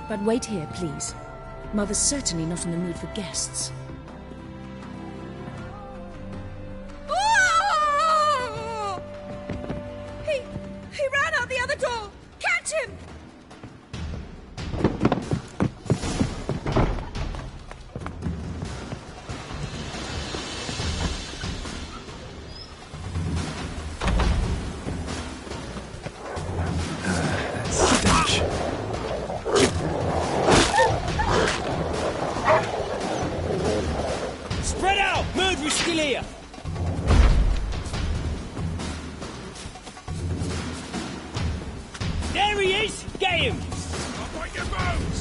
But wait here, please. Mother's certainly not in the mood for guests. He ran out the other door! Catch him! Stench. Spread out! Murderer's still here! There he is! Get him! Up on your boats!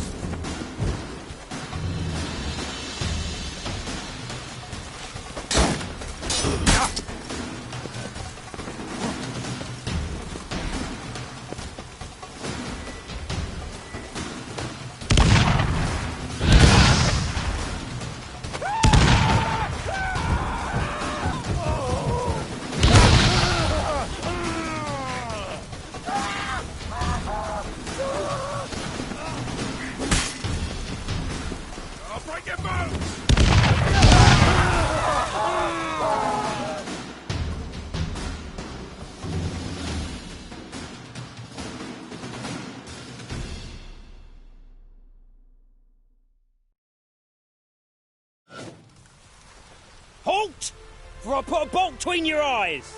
Halt! For I put a bolt between your eyes!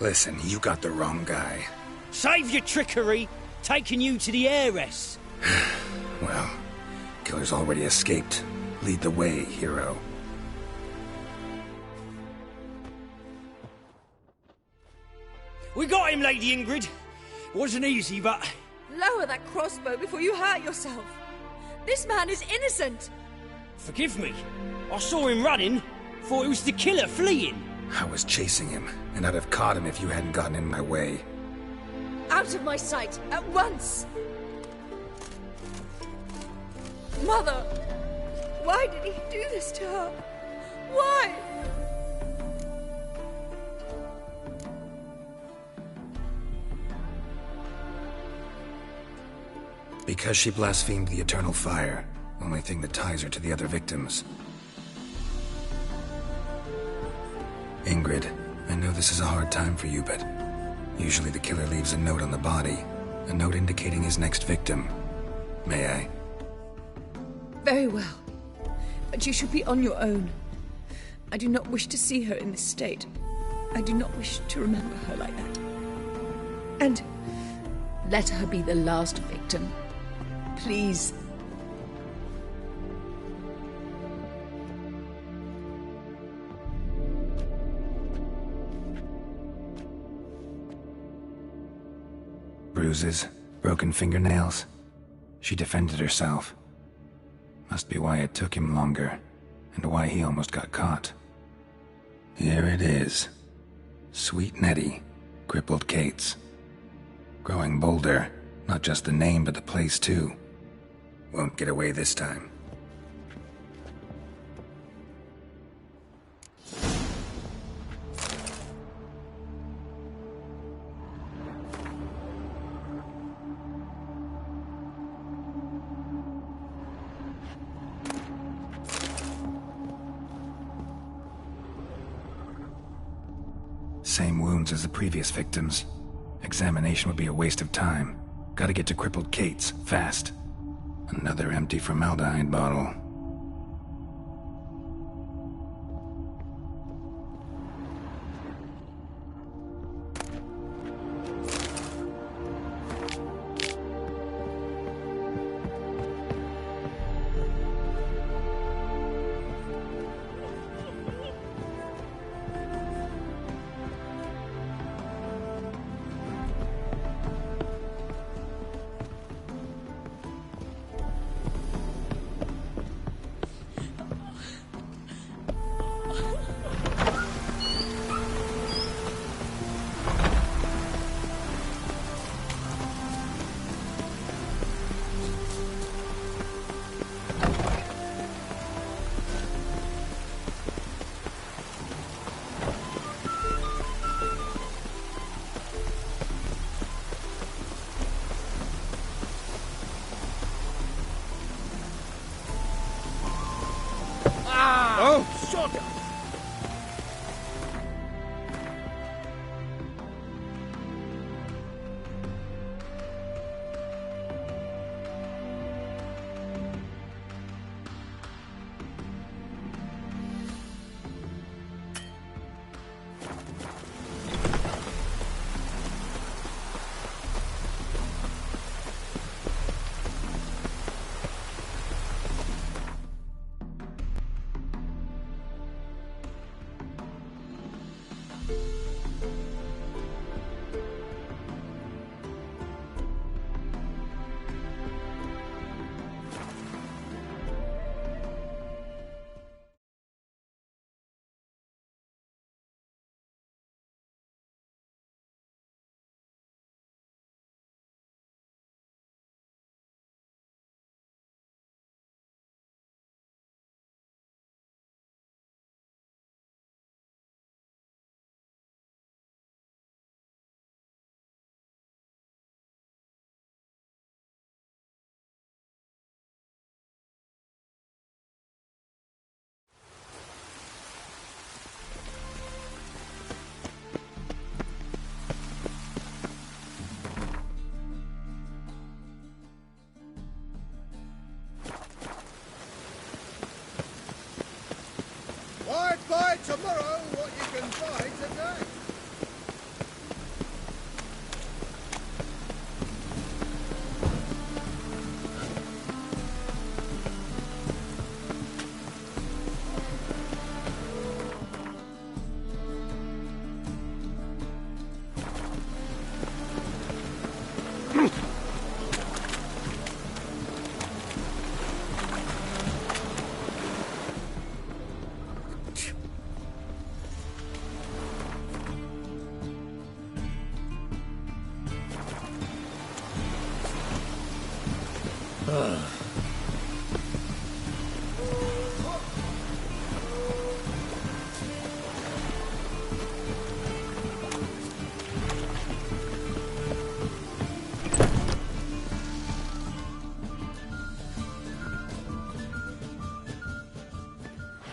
Listen, you got the wrong guy. Save your trickery, taking you to the heiress. Well, killer's already escaped. Lead the way, hero. We got him, Lady Ingrid. Wasn't easy, but... Lower that crossbow before you hurt yourself. This man is innocent. Forgive me. I saw him running. Thought it was the killer fleeing. I was chasing him, and I'd have caught him if you hadn't gotten in my way. Out of my sight, at once! Mother! Why did he do this to her? Why? Because she blasphemed the eternal fire. Only thing that ties her to the other victims. Ingrid, I know this is a hard time for you, but usually the killer leaves a note on the body. A note indicating his next victim. May I? Very well. But you should be on your own. I do not wish to see her in this state. I do not wish to remember her like that. And let her be the last victim. Please. Bruises, broken fingernails. She defended herself. Must be why it took him longer, and why he almost got caught. Here it is. Sweet Nettie, crippled Kate's. Growing bolder, not just the name but the place too. Won't get away this time. Same wounds as the previous victims. Examination would be a waste of time. Gotta get to crippled Kate's, fast. Another empty formaldehyde bottle. Oh, shot! Why buy tomorrow what you can buy today?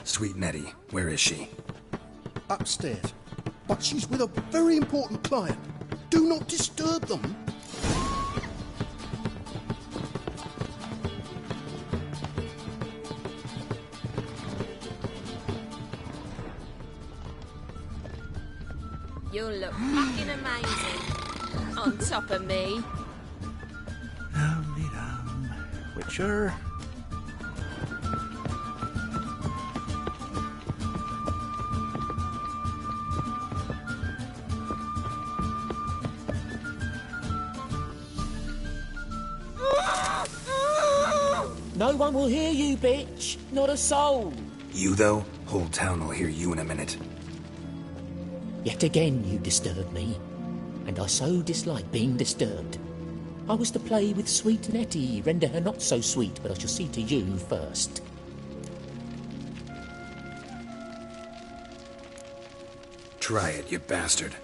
Sweet Nettie, where is she? Upstairs. But she's with a very important client. Do not disturb them. You'll look fucking amazing. On top of me. Witcher. No one will hear you, bitch. Not a soul. You, though? Whole town will hear you in a minute. Yet again you disturb me, and I so dislike being disturbed. I was to play with sweet Nettie, render her not so sweet, but I shall see to you first. Try it, you bastard.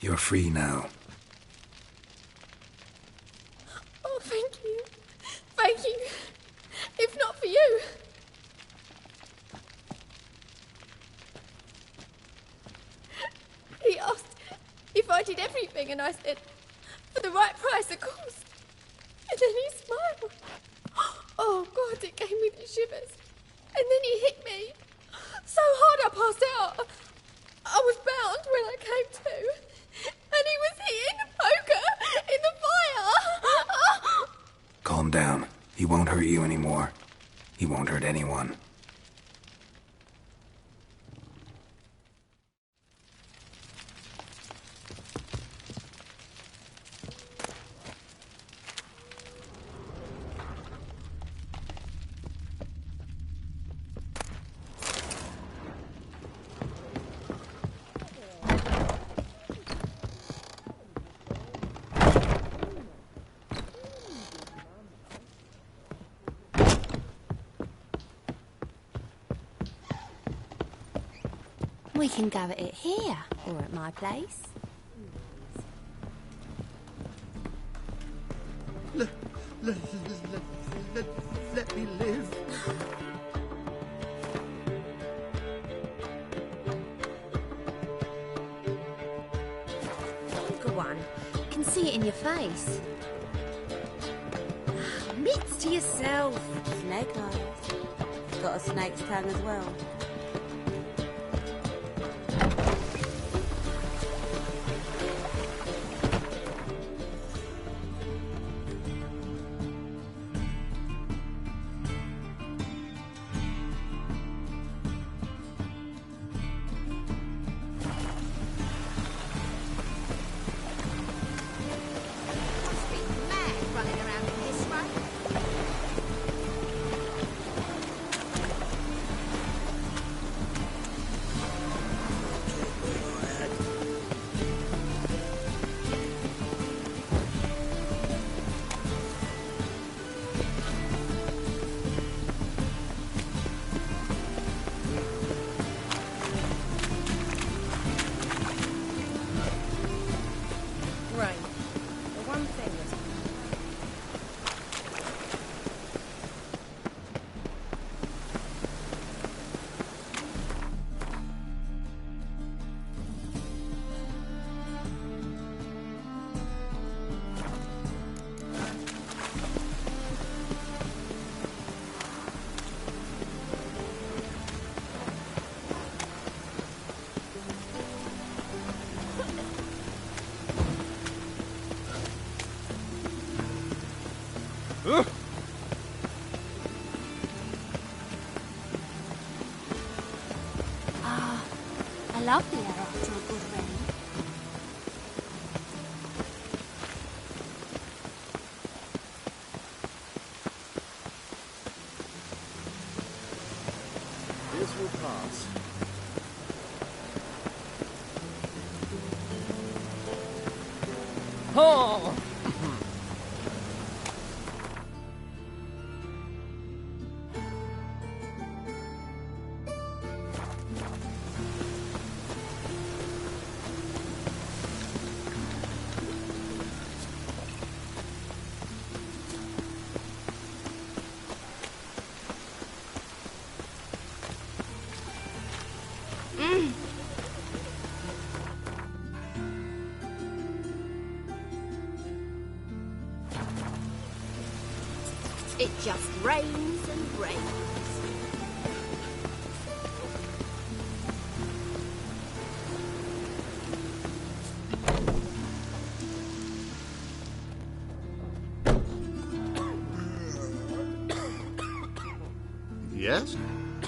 You're free now. Oh, thank you. Thank you. If not for you. He asked if I did everything, and I said, for the right price, of course. And then he smiled. Oh, God, it gave me the shivers. And then he hit me so hard I passed out. I was bound when I came to. And he was hitting the poker in the fire. Calm down. He won't hurt you anymore. He won't hurt anyone. We can go at it here, or at my place. Let me live. Go on. I can see it in your face. Mitts to yourself. Snake eyes. Got a snake's tongue as well. I love the air after a good rain. This will pass. Oh! It just rains and rains. Yes,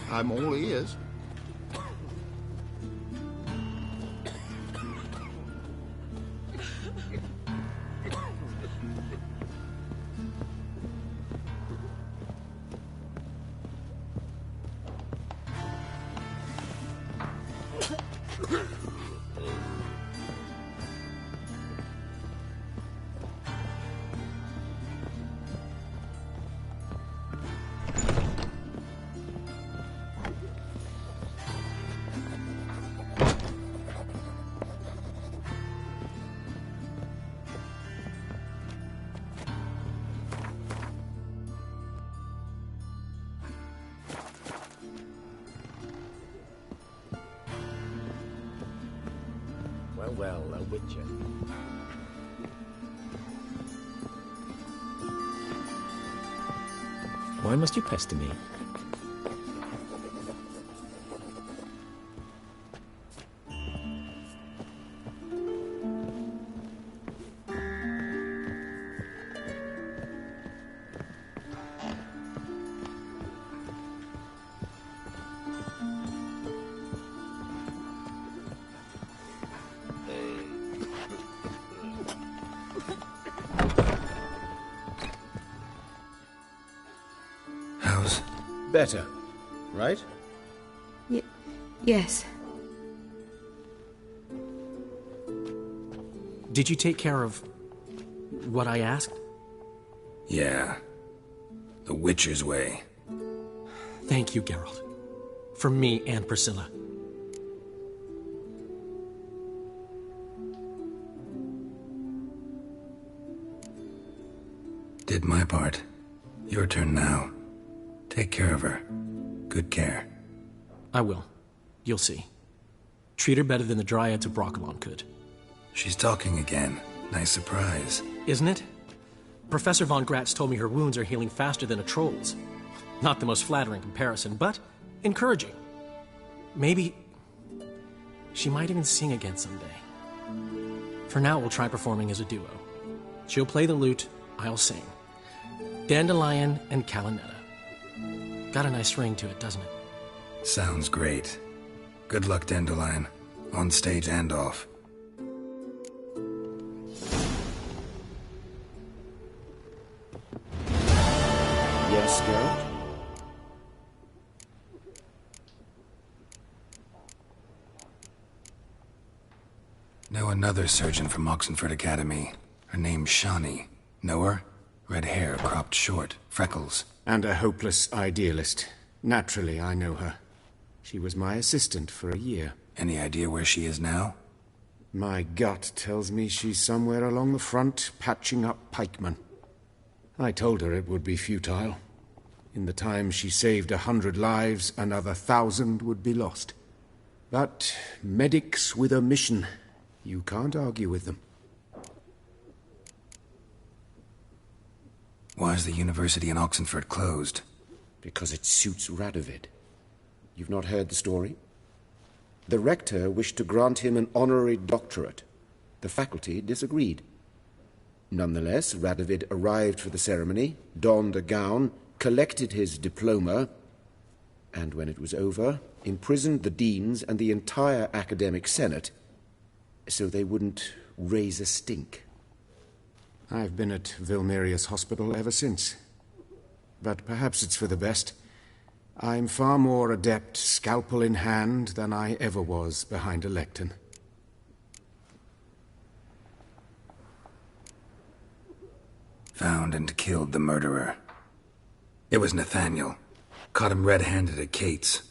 I'm all ears. Well, a witcher. Why must you pester me? Better, right? Yes. Did you take care of what I asked? Yeah. The Witcher's way. Thank you, Geralt. From me and Priscilla. Did my part. Your turn now. Take care of her. Good care. I will. You'll see. Treat her better than the Dryads of Brokilon could. She's talking again. Nice surprise. Isn't it? Professor von Gratz told me her wounds are healing faster than a troll's. Not the most flattering comparison, but encouraging. Maybe she might even sing again someday. For now, we'll try performing as a duo. She'll play the lute, I'll sing. Dandelion and Calinetta. Got a nice ring to it, doesn't it? Sounds great. Good luck, Dandelion. On stage and off. Yes, Geralt? Know another surgeon from Oxenford Academy. Her name's Shawnee. Know her? Red hair, cropped short, freckles. And a hopeless idealist. Naturally, I know her. She was my assistant for a year. Any idea where she is now? My gut tells me she's somewhere along the front, patching up pikemen. I told her it would be futile. In the time she saved 100 lives, another 1,000 would be lost. But medics with a mission, you can't argue with them. Why is the university in Oxenford closed? Because it suits Radovid. You've not heard the story? The rector wished to grant him an honorary doctorate. The faculty disagreed. Nonetheless, Radovid arrived for the ceremony, donned a gown, collected his diploma, and when it was over, imprisoned the deans and the entire academic senate so they wouldn't raise a stink. I've been at Vilmerius Hospital ever since. But perhaps it's for the best. I'm far more adept, scalpel in hand, than I ever was behind a lectern. Found and killed the murderer. It was Nathaniel. Caught him red-handed at Kate's.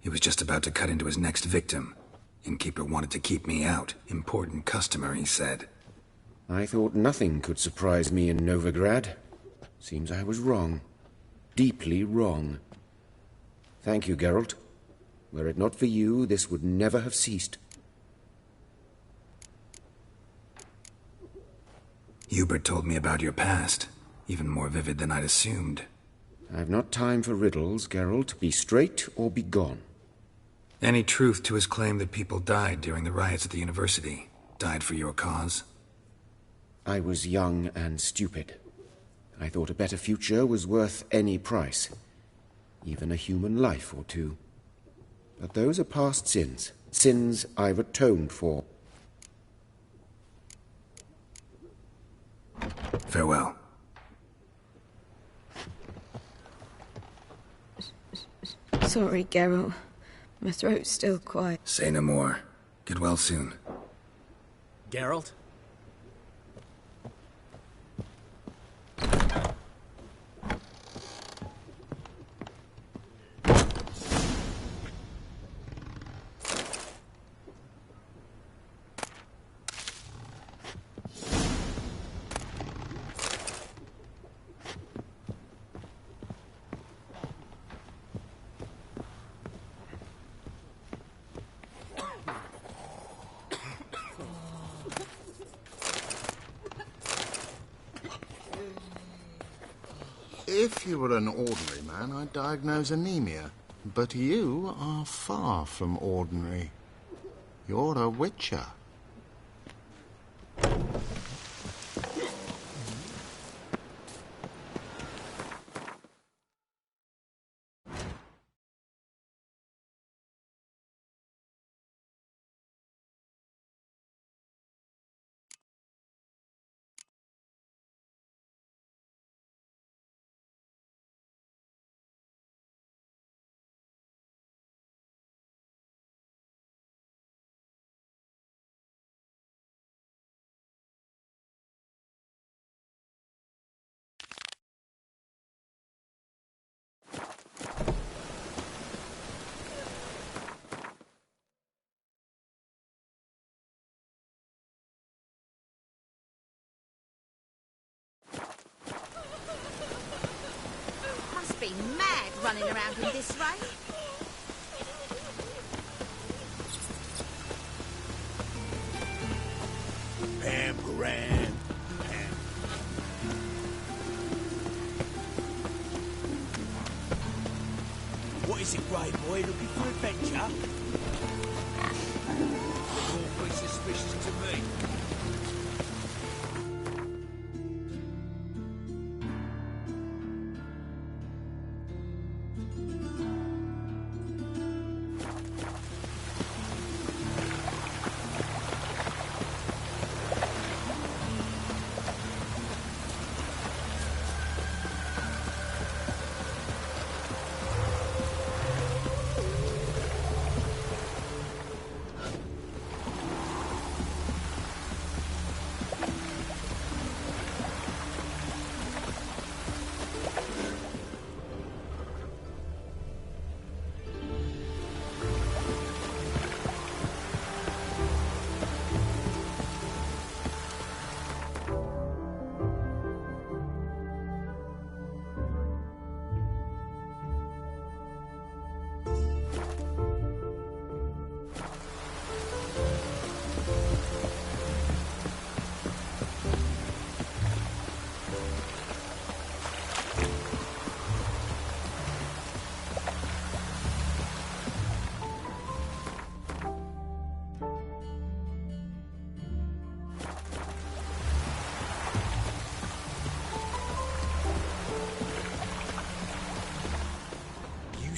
He was just about to cut into his next victim. Innkeeper wanted to keep me out. Important customer, he said. I thought nothing could surprise me in Novigrad. Seems I was wrong. Deeply wrong. Thank you, Geralt. Were it not for you, this would never have ceased. Hubert told me about your past. Even more vivid than I'd assumed. I've not time for riddles, Geralt. Be straight or be gone. Any truth to his claim that people died during the riots at the university? Died for your cause? I was young and stupid. I thought a better future was worth any price. Even a human life or two. But those are past sins. Sins I've atoned for. Farewell. Sorry, Geralt. My throat's still quiet. Say no more. Get well soon. Geralt? If you were an ordinary man, I'd diagnose anemia. But you are far from ordinary. You're a witcher. Must be mad running around in this rain. Pamperan. What is it, Grey Boy? Looking for adventure? Awfully suspicious to me.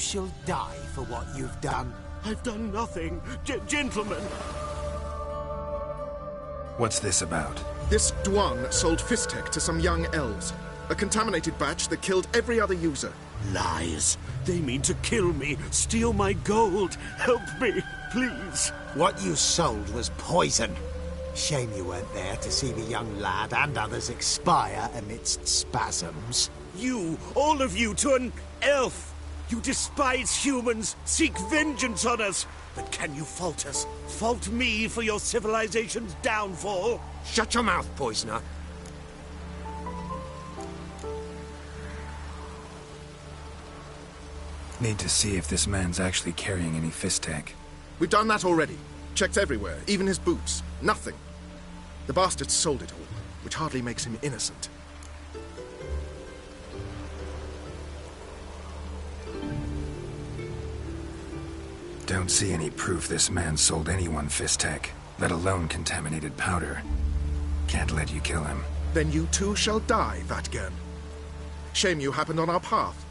shall die for what you've done. I've done nothing, gentlemen. What's this about? This Dwan sold Fistek to some young elves. A contaminated batch that killed every other user. Lies. They mean to kill me, steal my gold. Help me, please. What you sold was poison. Shame you weren't there to see the young lad and others expire amidst spasms. You, all of you, to an elf. You despise humans, seek vengeance on us. But can you fault us? Fault me for your civilization's downfall? Shut your mouth, poisoner. Need to see if this man's actually carrying any Fistek. We've done that already. Checked everywhere, even his boots. Nothing. The bastard sold it all, which hardly makes him innocent. Don't see any proof this man sold anyone Fistek, let alone contaminated powder. Can't let you kill him. Then you too shall die, Vatgern. Shame you happened on our path,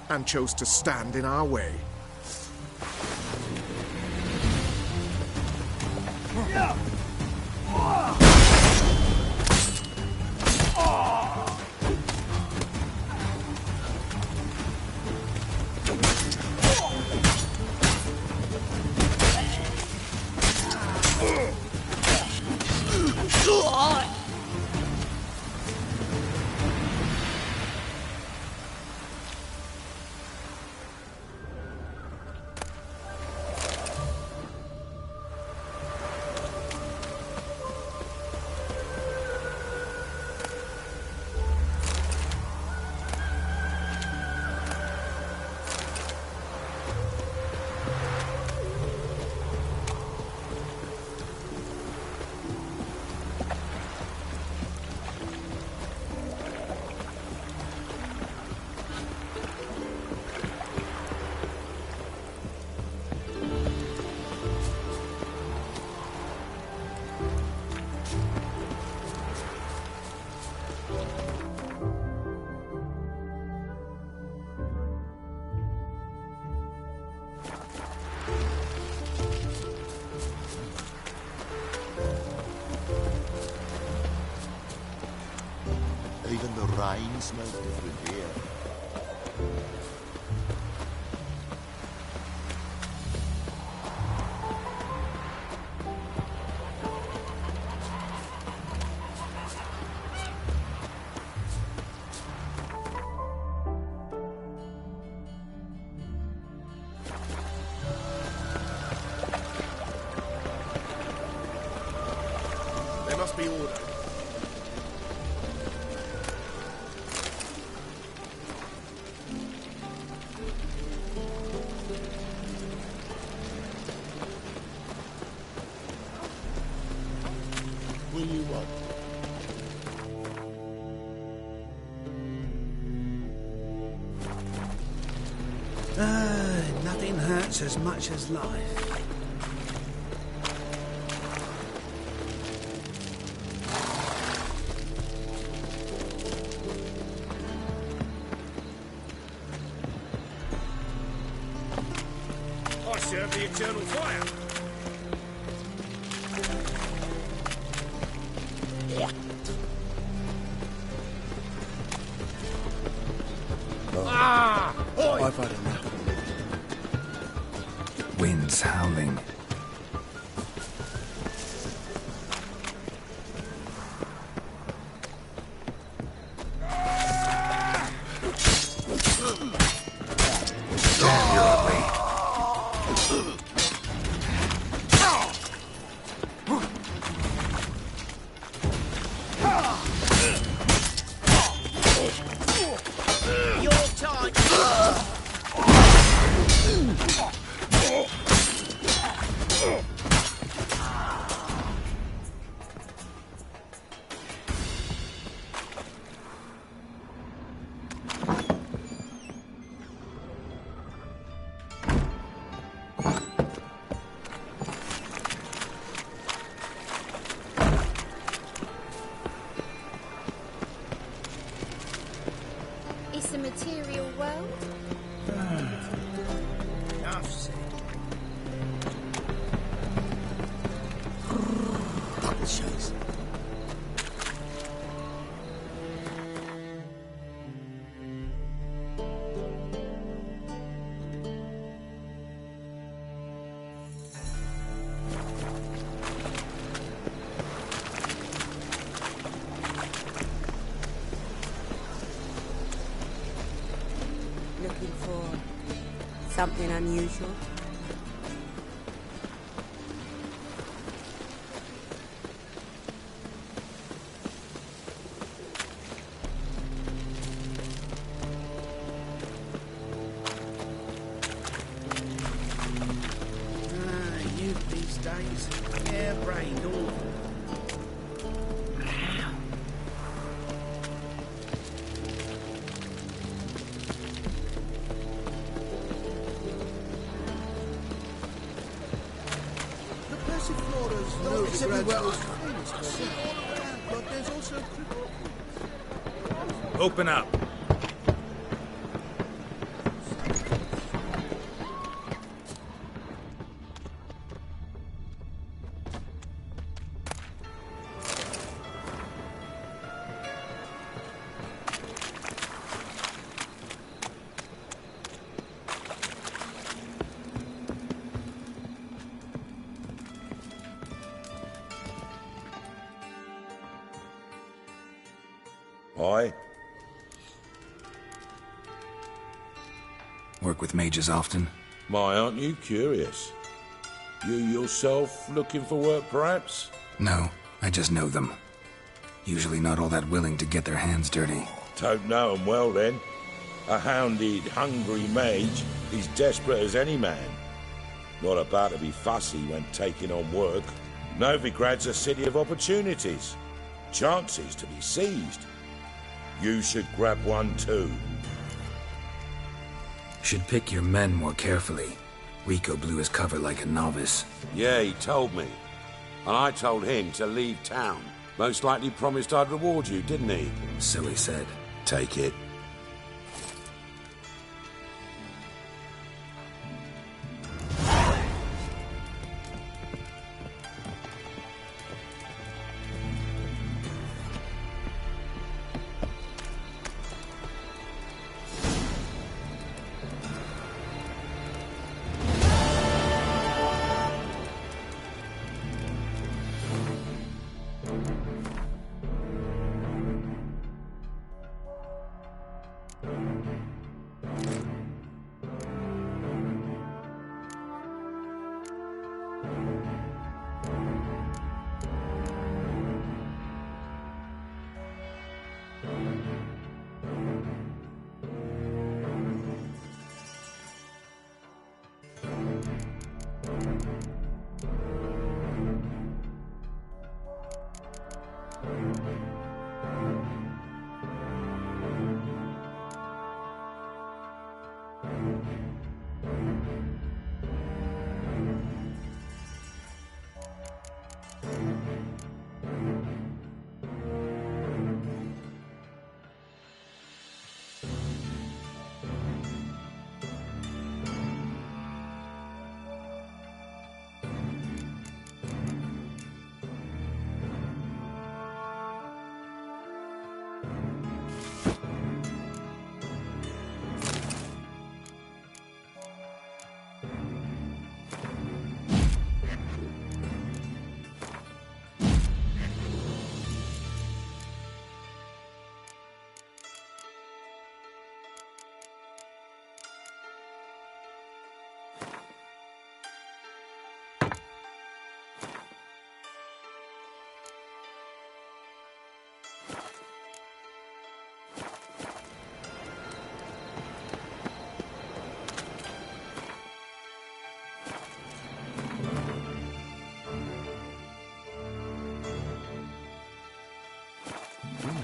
and chose to stand in our way. Even the rain smells different here. There must be order. Will you what? Nothing hurts as much as life. I serve the eternal fire. I've had enough. Winds howling. It's a material world. the shows. Looking for something unusual? Youth these days, hair-brained awful. The Persiflora's Novigrad's most famous for but there's also... Open up. Aye? Work with mages often? My, aren't you curious? You yourself looking for work, perhaps? No, I just know them. Usually not all that willing to get their hands dirty. Don't know 'em well, then. A hounded, hungry mage is desperate as any man. Not about to be fussy when taking on work. Novigrad's a city of opportunities. Chances to be seized. You should grab one too. Should pick your men more carefully. Rico blew his cover like a novice. Yeah, he told me. And I told him to leave town. Most likely promised I'd reward you, didn't he? So he said. Take it.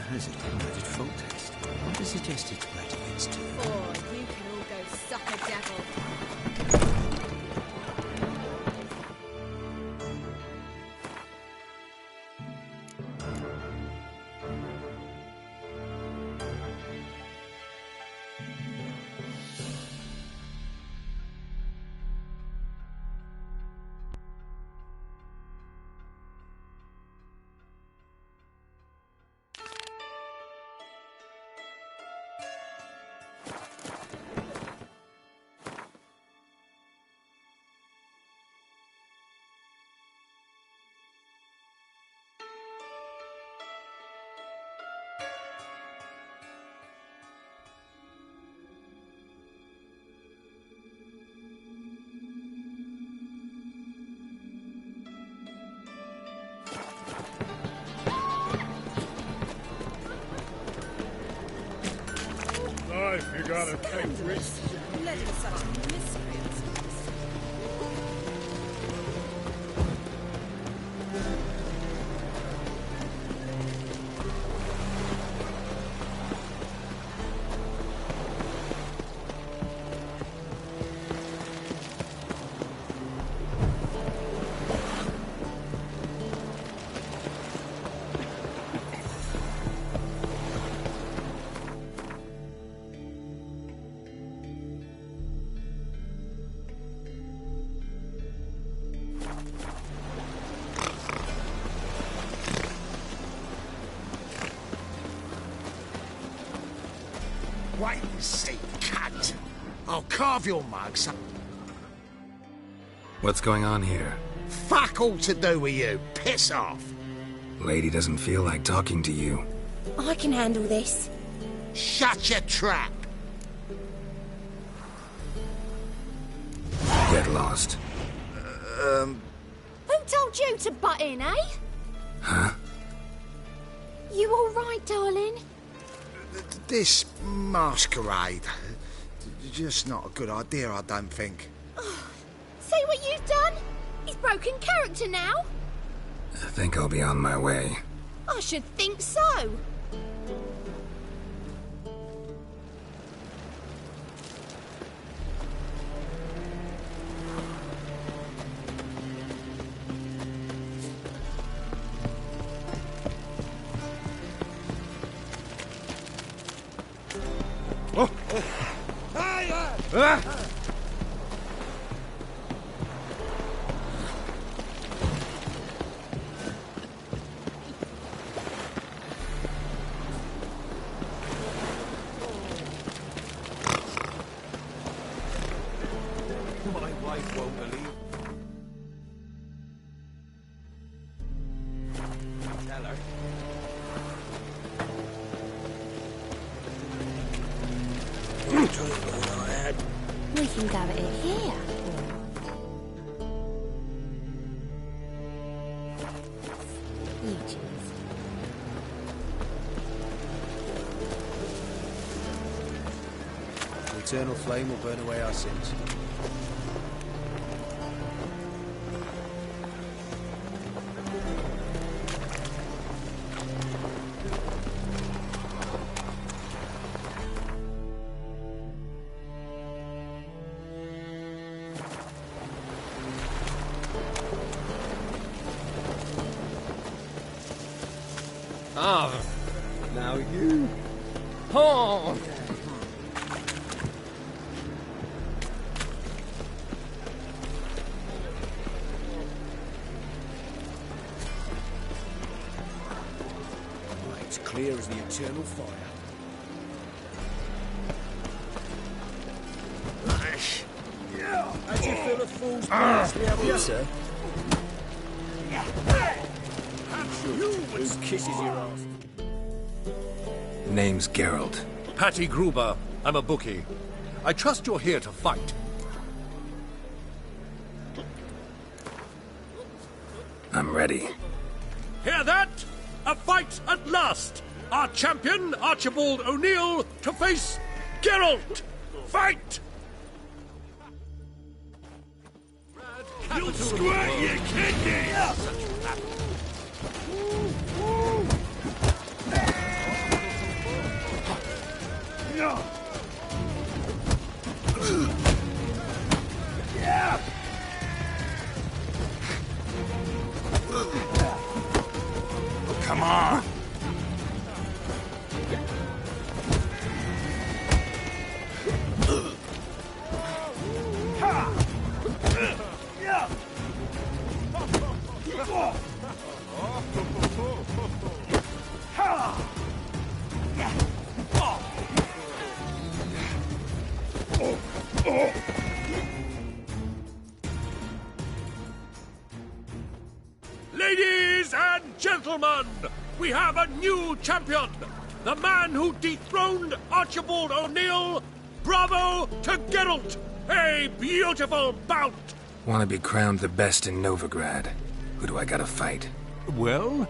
Has it converted fault test? What does suggest it's great against two? Oh, you can all go suck a devil. gotta take risks. Led in such a miscreant. Wait and see, cunt. I'll carve your mug some... What's going on here? Fuck all to do with you. Piss off. Lady doesn't feel like talking to you. I can handle this. Shut your trap. Get lost. Who told you to butt in, eh? Huh? You all right, darling? This masquerade. Just not a good idea, I don't think. See what you've done? He's broken character now. I think I'll be on my way. I should think so. My wife won't believe. Tell her. We can go at it here. You choose. The eternal flame will burn away our sins. Ah, now you. Oh! It's clear as the eternal fire. How'd you feel a fool's pass the other Yes, sir. Who kisses your ass? Name's Geralt. Patty Gruber. I'm a bookie. I trust you're here to fight. I'm ready. Hear that? A fight at last! Our champion, Archibald O'Neill, to face Geralt! Fight! You'll squirt your kidneys! Come on! Ladies and gentlemen, we have a new champion! The man who dethroned Archibald O'Neill! Bravo to Geralt! A beautiful bout! Want to be crowned the best in Novigrad. Who do I gotta fight? Well,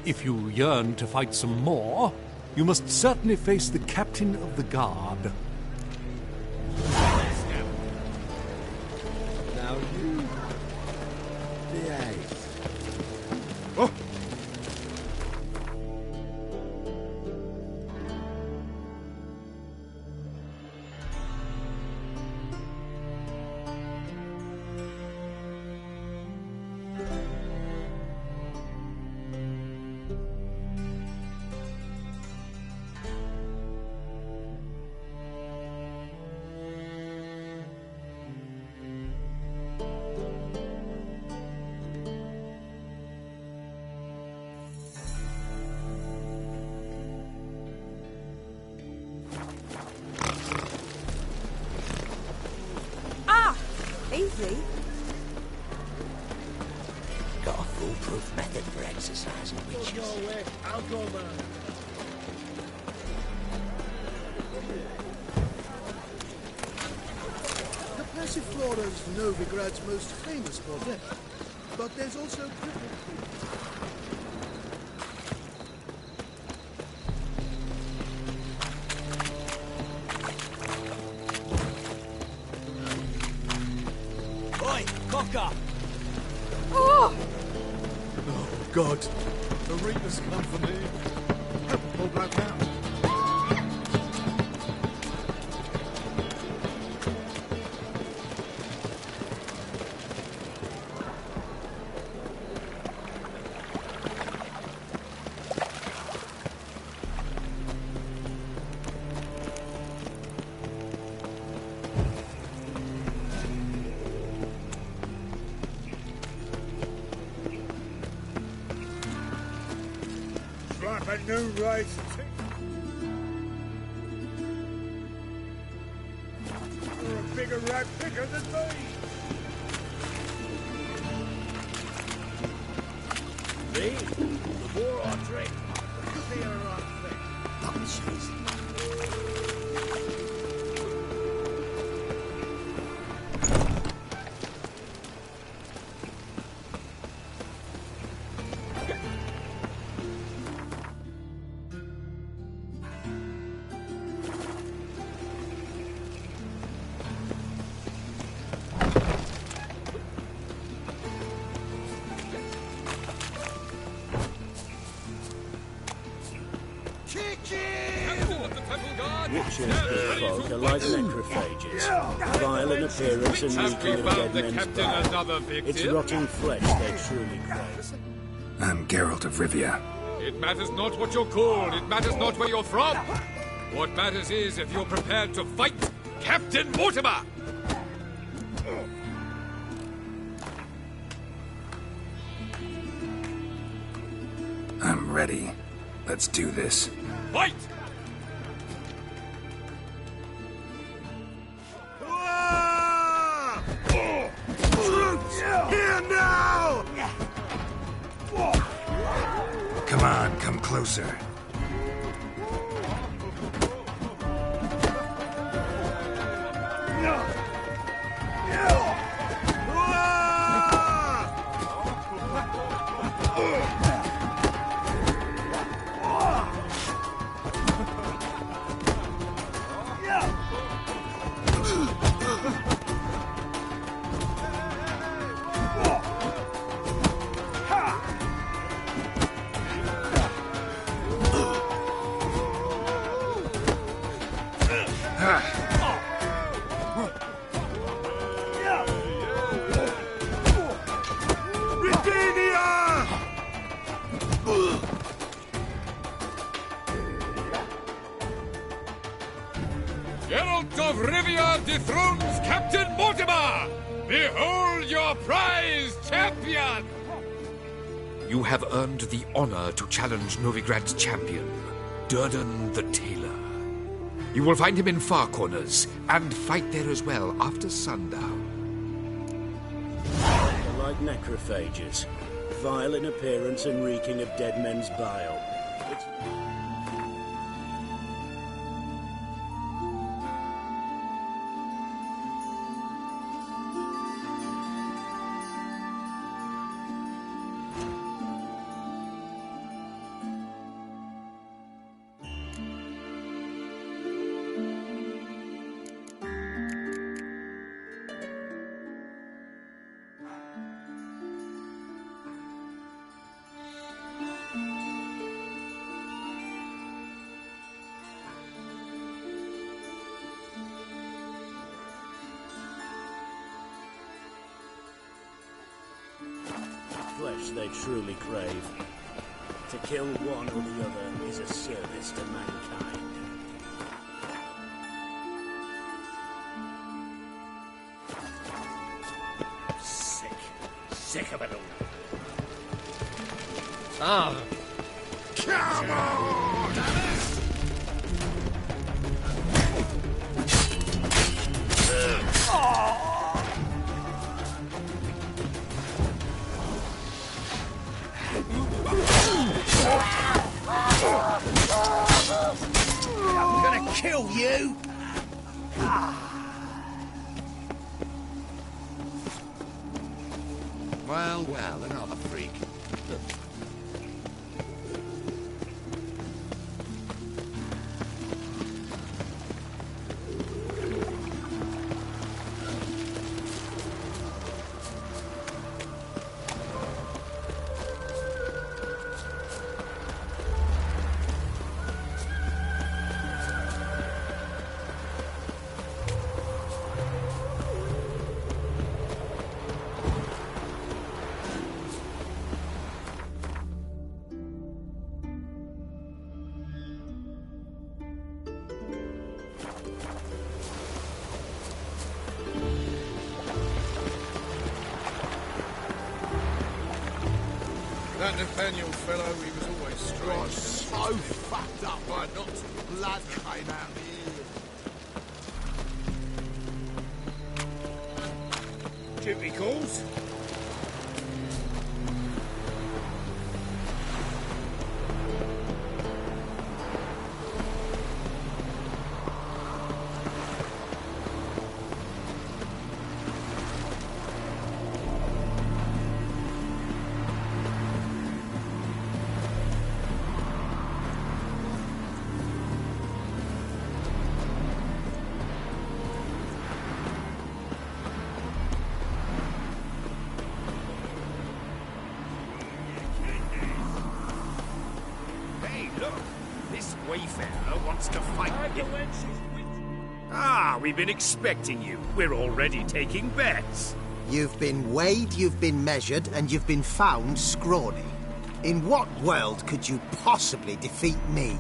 if you yearn to fight some more, you must certainly face the captain of the guard. foolproof method for exercising witches. Go your way, I'll go mine. The Passiflora is Novigrad's most famous bordello, but there's also Oi, cocker! Oh! Oh, God. The Reapers come for me. Help the poor bloke now. Like a new race. You're a bigger rat picker than me. Me? The more I drink, the clearer I think. Nonsense. Witches, good folk, are like necrophages. Vile in appearance and reeking of dead men's bile. It's rotting flesh they truly crave. I'm Geralt of Rivia. It matters not what you're called. It matters not where you're from. What matters is if you're prepared to fight Captain Mortimer. I'm ready. Let's do this. Fight! Here now! Come on, come closer. Geralt of Rivia dethrones Captain Mortimer! Behold your prize champion! You have earned the honor to challenge Novigrad's champion, Durden the Tailor. You will find him in Far Corners, and fight there as well after sundown. They're like necrophages. Vile in appearance and reeking of dead men's bile. Flesh they truly crave. To kill one or the other is a service to mankind. Sick of it all. Ah. Come on! kill you! Well, well, another freak. That Nathaniel fellow, he was always strange. Was so fucked up by knots of blood came out here. Duty calls. Wayfarer wants to fight you. Ah, we've been expecting you. We're already taking bets. You've been weighed, you've been measured, and you've been found scrawny. In what world could you possibly defeat me?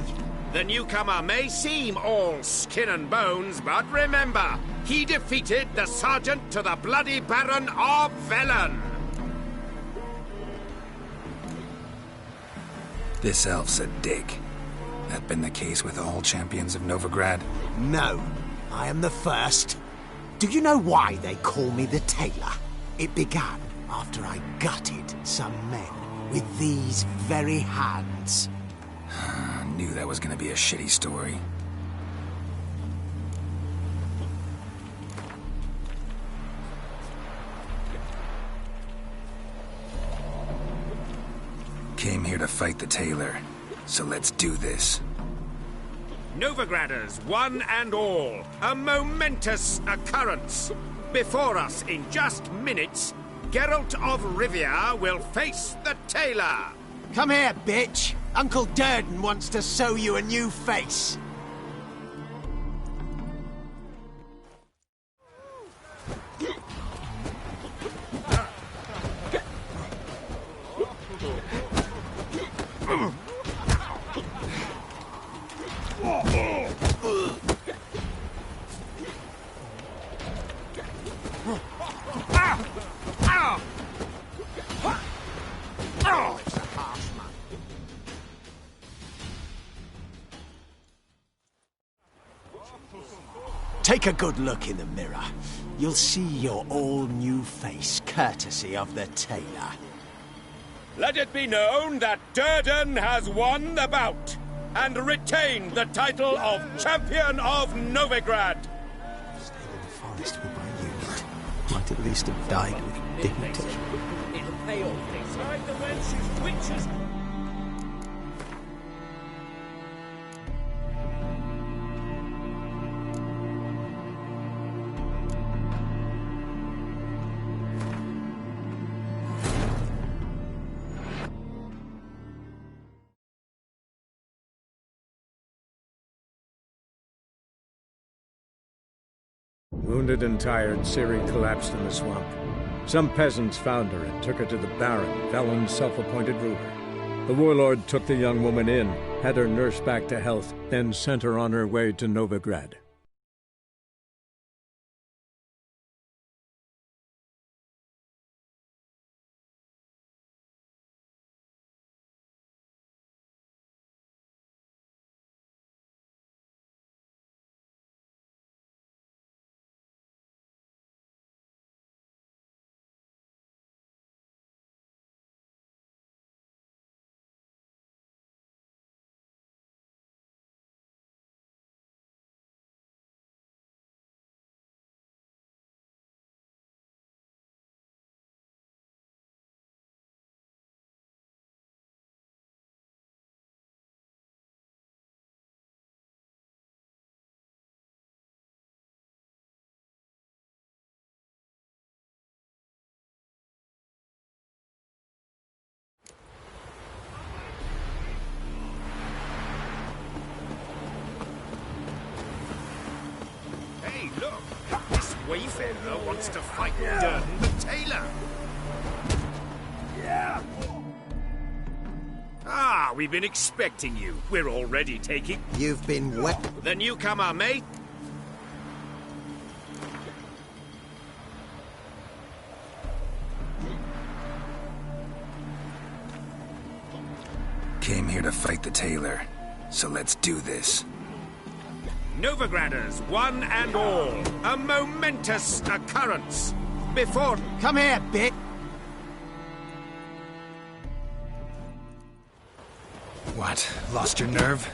The newcomer may seem all skin and bones, but remember, he defeated the Sergeant to the Bloody Baron of Velen. This elf's a dick. That been the case with all champions of Novigrad? No, I am the first. Do you know why they call me the Tailor? It began after I gutted some men with these very hands. I knew that was gonna be a shitty story. Came here to fight the Tailor, so let's do this. Novigraders, one and all, a momentous occurrence. Before us, in just minutes, Geralt of Rivia will face the Tailor. Come here, bitch. Uncle Durden wants to sew you a new face. Take a good look in the mirror. You'll see your all-new face, courtesy of the Tailor. Let it be known that Durden has won the bout and retained the title of Champion of Novigrad. Stayed in the forest with my unit. Might at least have died with dignity. It'll pay off. Inside the wench's witches. Wounded and tired, Ciri collapsed in the swamp. Some peasants found her and took her to the Baron, Velen's self-appointed ruler. The warlord took the young woman in, had her nursed back to health, then sent her on her way to Novigrad. tailor wants to fight Durden the tailor. Yeah. Ah, we've been expecting you. We're already taking... You've been wet. The newcomer, mate. Came here to fight the tailor, so let's do this. Novigraders, one and all. A momentous occurrence. Before... Come here, bit. What? Lost your nerve?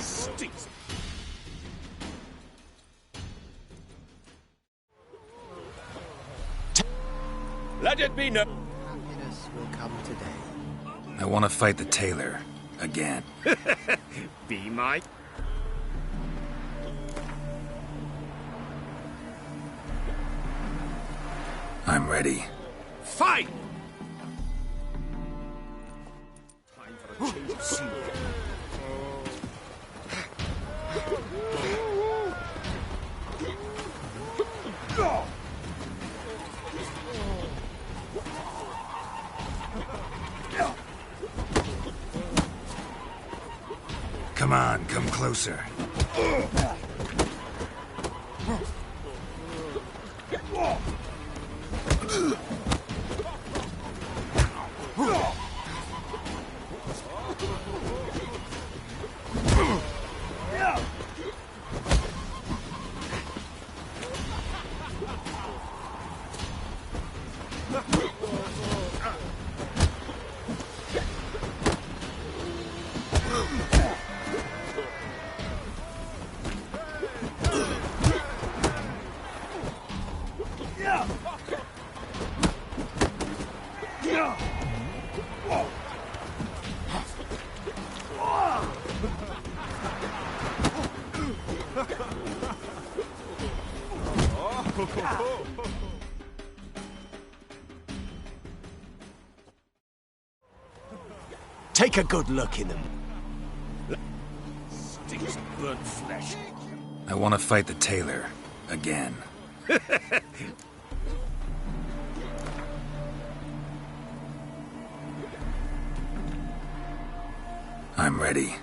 Stinks. Let it be known. Happiness will come today. I want to fight the tailor. Again. Be my... I'm ready. Fight! Time for a change of scene. Come on, come closer. Take a good look in them. Stinks of burnt flesh. I want to fight the tailor. Again. I'm ready.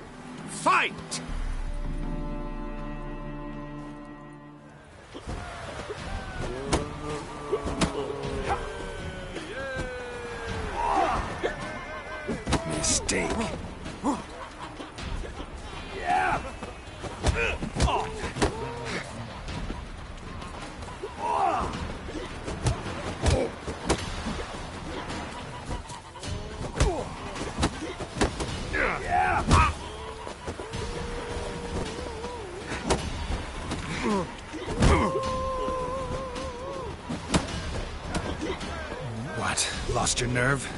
Fight! Mistake. Yeah. What? Lost your nerve?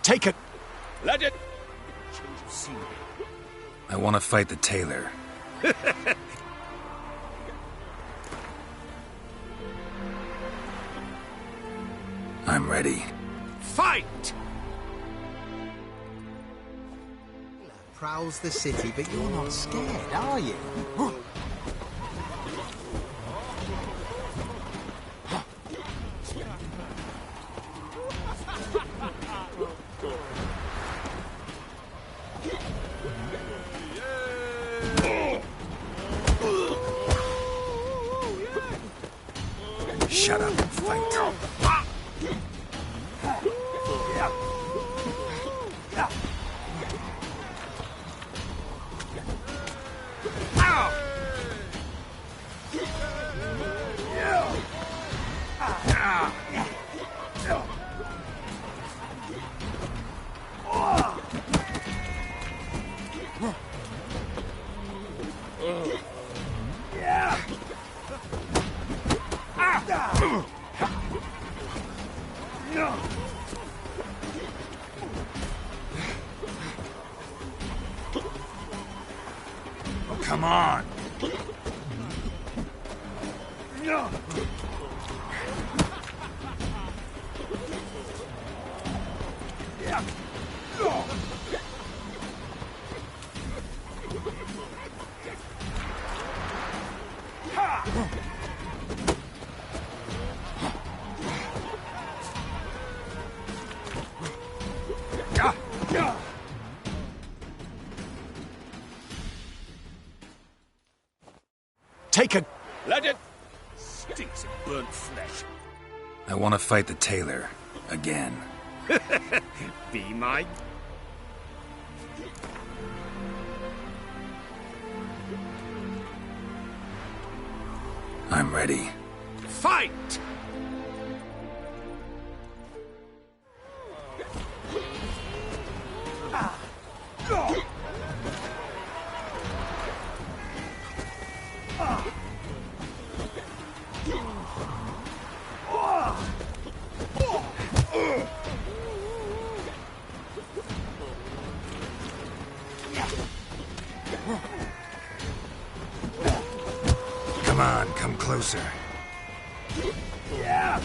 Take it. Let it... Change of scenery. I want to fight the tailor. I'm ready. Fight! Prowls the city, but you're not scared, are you? Shut up and fight. Come on! Take a... Let it... Stinks of burnt flesh. I want to fight the tailor. Again. Be my... I'm ready. Fight! Come on, come closer. Yeah!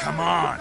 Come on!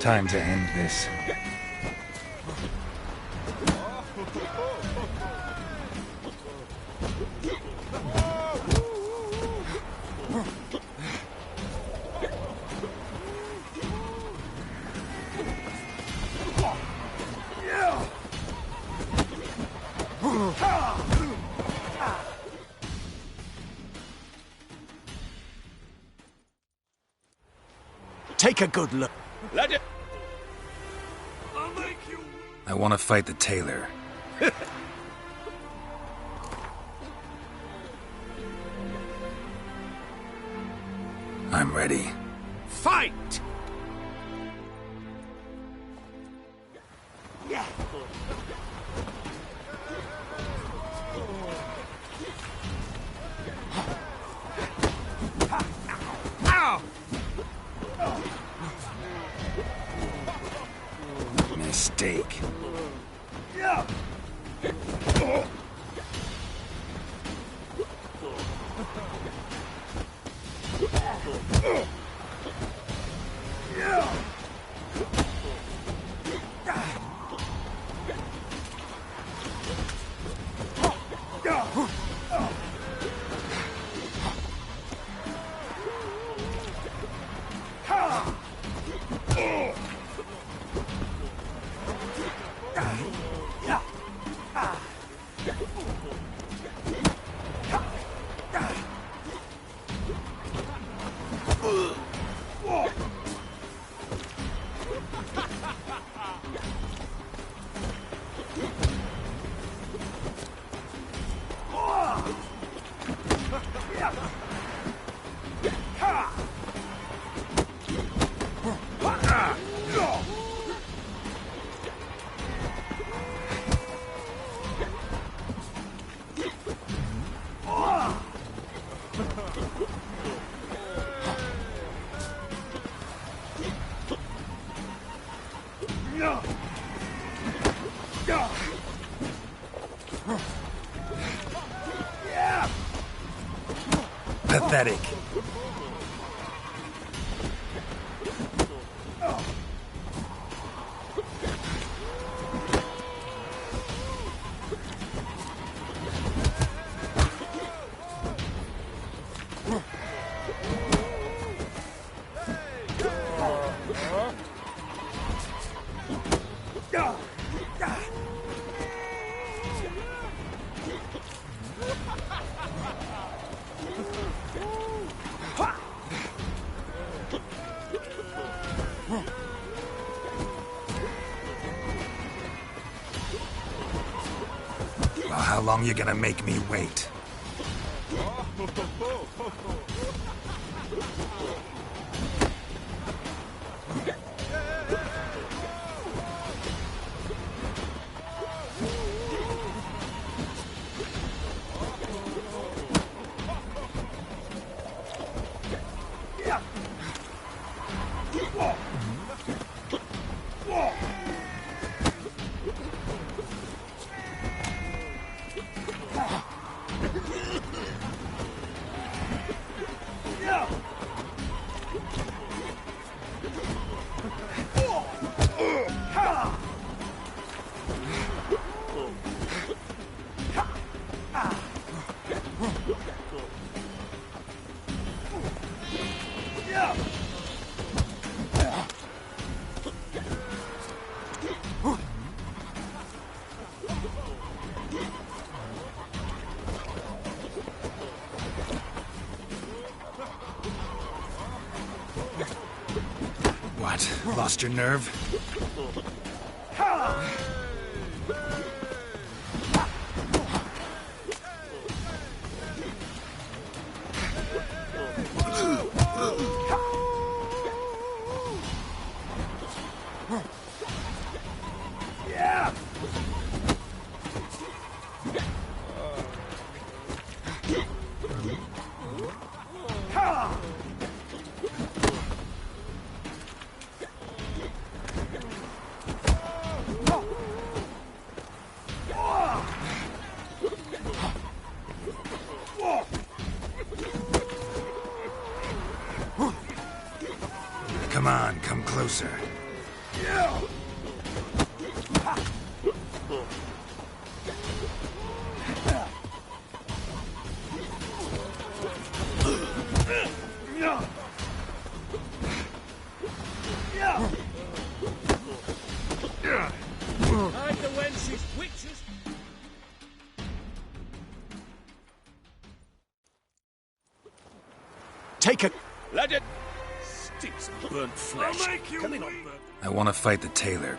Time to end this. Take a good look. Let it... I want to fight the tailor. I'm ready. Fight! Pathetic. Well, how long you gonna make me wait? What? Lost your nerve? Come on, come closer. Hide the wenches, witches! Take it! Let it! Stinks of burnt flesh. I'll make you Can they not burn? I want to fight the tailor.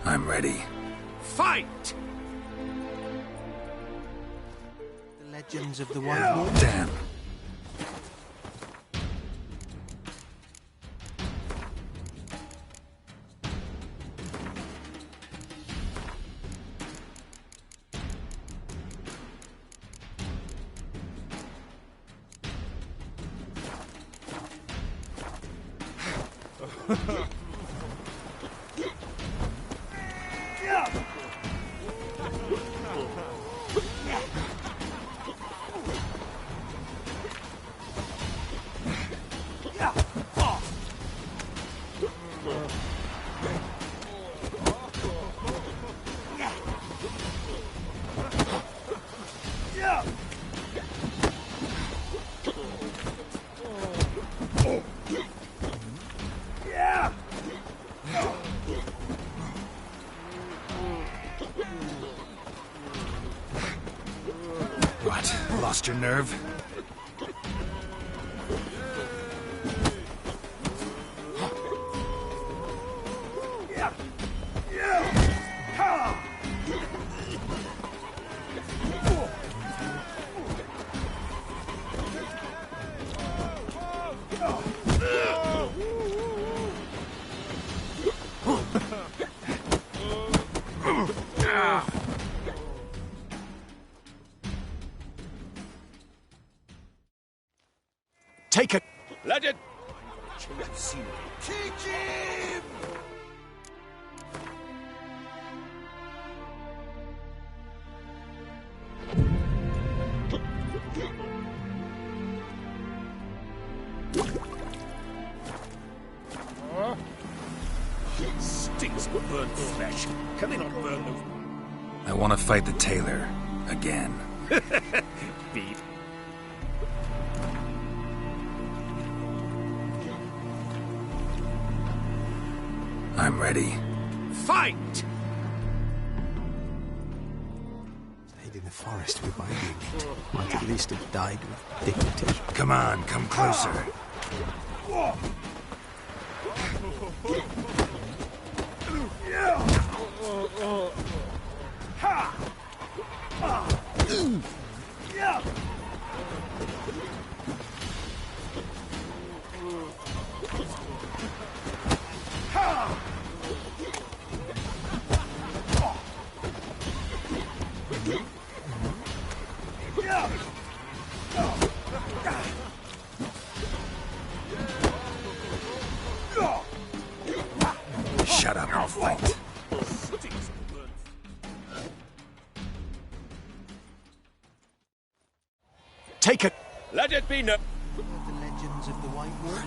I'm ready. Fight! The legends of the White Wolf. Damn. lost your nerve? Take it. Let it. Kick him! Stinks of burnt flesh. Can they not burn those? I want to fight the tailor again. Beef. I'm ready. Fight! Stayed in the forest with my unit. Might at least have died with dignity. Come on, come closer. Shut up, I'll fight. Take it. Let it be known. The legends of the White Wolf.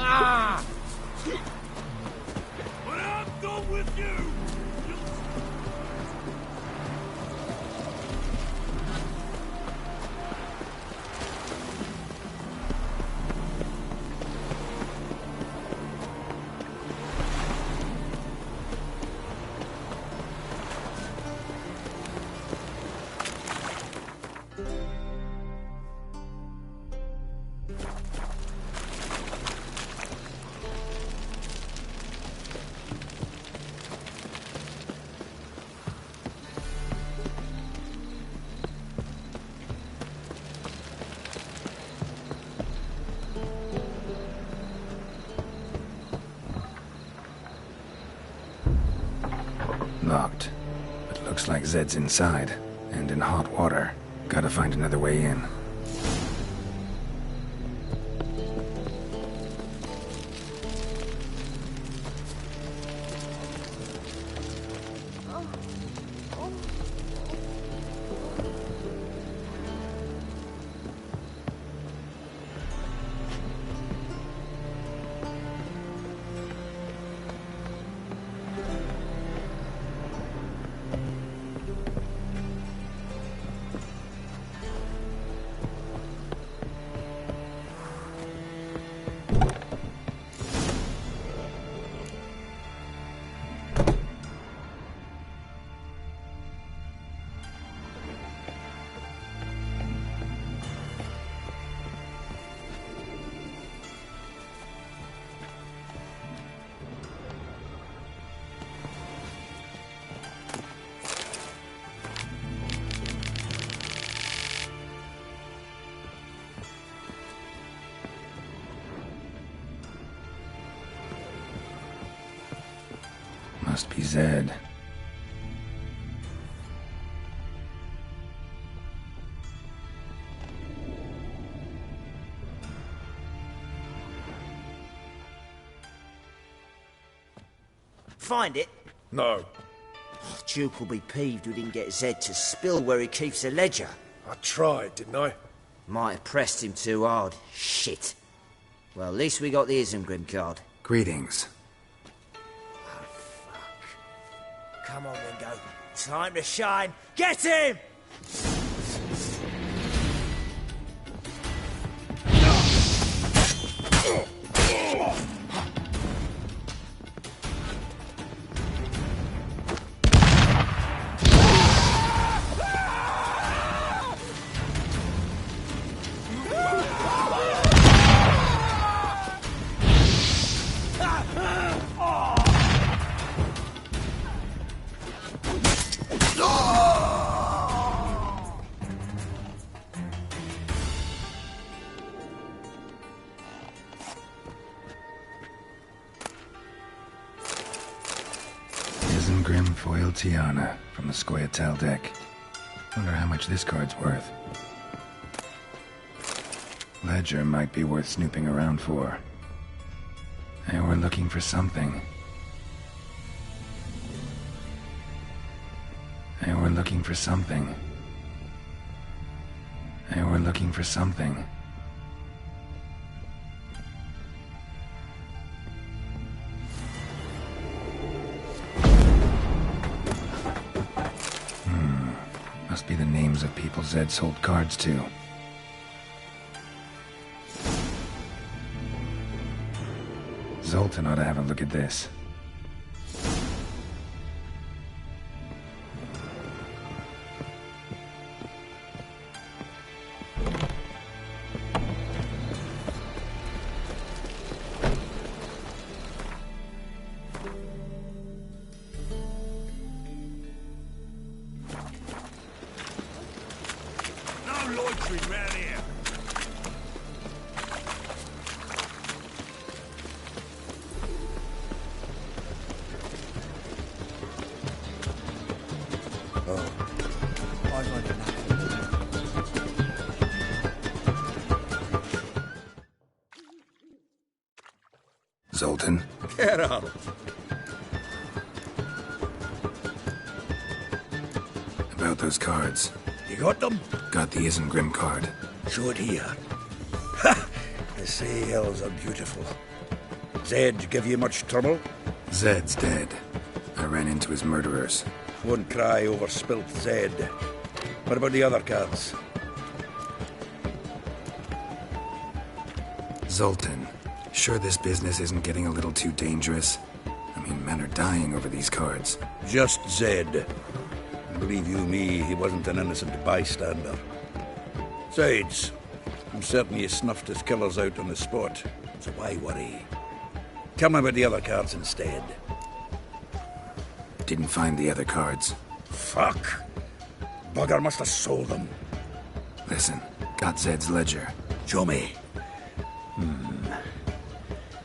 Ah! When I'm done with you! Locked. But looks like Zed's inside, and in hot water. Gotta find another way in. Must be Zed. Find it? No. Duke will be peeved we didn't get Zed to spill where he keeps the ledger. I tried, didn't I? Might have pressed him too hard. Shit. Well, at least we got the Isengrim card. Greetings. Come on, Ringo. Time to shine. Get him! Isengrim foil Tiana from the Scoia'tael deck. Wonder how much this card's worth. Ledger might be worth snooping around for. And we're looking for something. And we're looking for something. And we're looking for something. Must be the names of people Zed sold cards to. Zoltan ought to have a look at this. No loitering round here. Zoltan? Get out. About those cards. You got them? Got the Isengrim card. Show it here. Ha! The sea hills are beautiful. Zed give you much trouble? Zed's dead. I ran into his murderers. Won't cry over spilt Zed. What about the other cards? Zoltan, sure this business isn't getting a little too dangerous? I mean, men are dying over these cards. Just Zed. Believe you me, he wasn't an innocent bystander. Besides, I'm certain he snuffed his killers out on the spot, so why worry? Tell me about the other cards instead. Didn't find the other cards. Fuck! Bugger must have sold them. Listen, got Zed's ledger. Show me.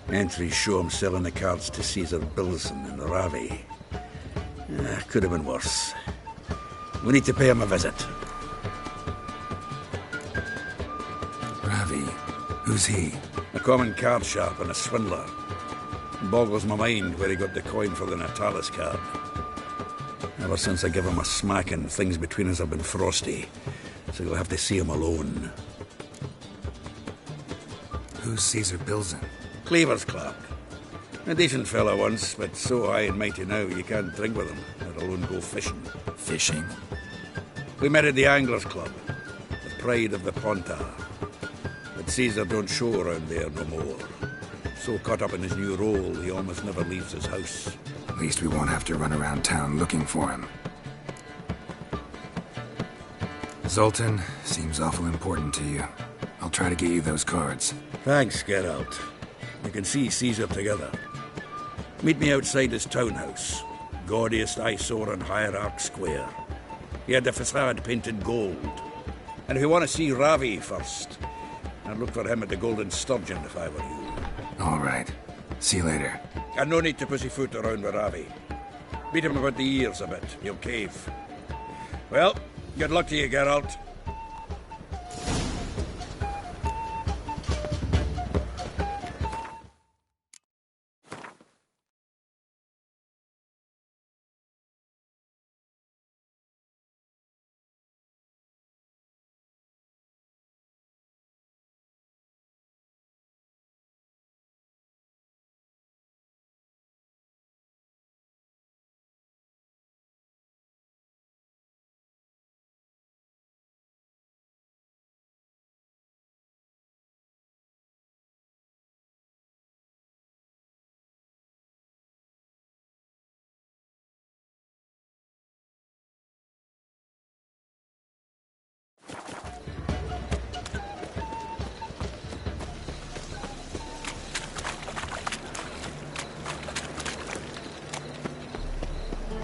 Entries show him selling the cards to Caesar Bilson in Ravi. Could have been worse. We need to pay him a visit. Ravi? Who's he? A common card sharp and a swindler. Boggles my mind where he got the coin for the Natalis card. Ever since I gave him a smacking, things between us have been frosty. So you'll have to see him alone. Who's Caesar Bilson? Cleaver's clerk. A decent fellow once, but so high and mighty now you can't drink with him, let alone go fishing. Fishing? We met at the Anglers Club, the pride of the Pontar. But Caesar don't show around there no more. So caught up in his new role, he almost never leaves his house. At least we won't have to run around town looking for him. Zoltan, seems awful important to you. I'll try to get you those cards. Thanks, Geralt. You can see Caesar together. Meet me outside his townhouse. Gaudiest eyesore on Hierarch Square. He had the facade painted gold. And if you want to see Ravi first, I'd look for him at the Golden Sturgeon if I were you. All right. See you later. And no need to pussyfoot around with Ravi. Beat him about the ears a bit. He'll cave. Well, good luck to you, Geralt.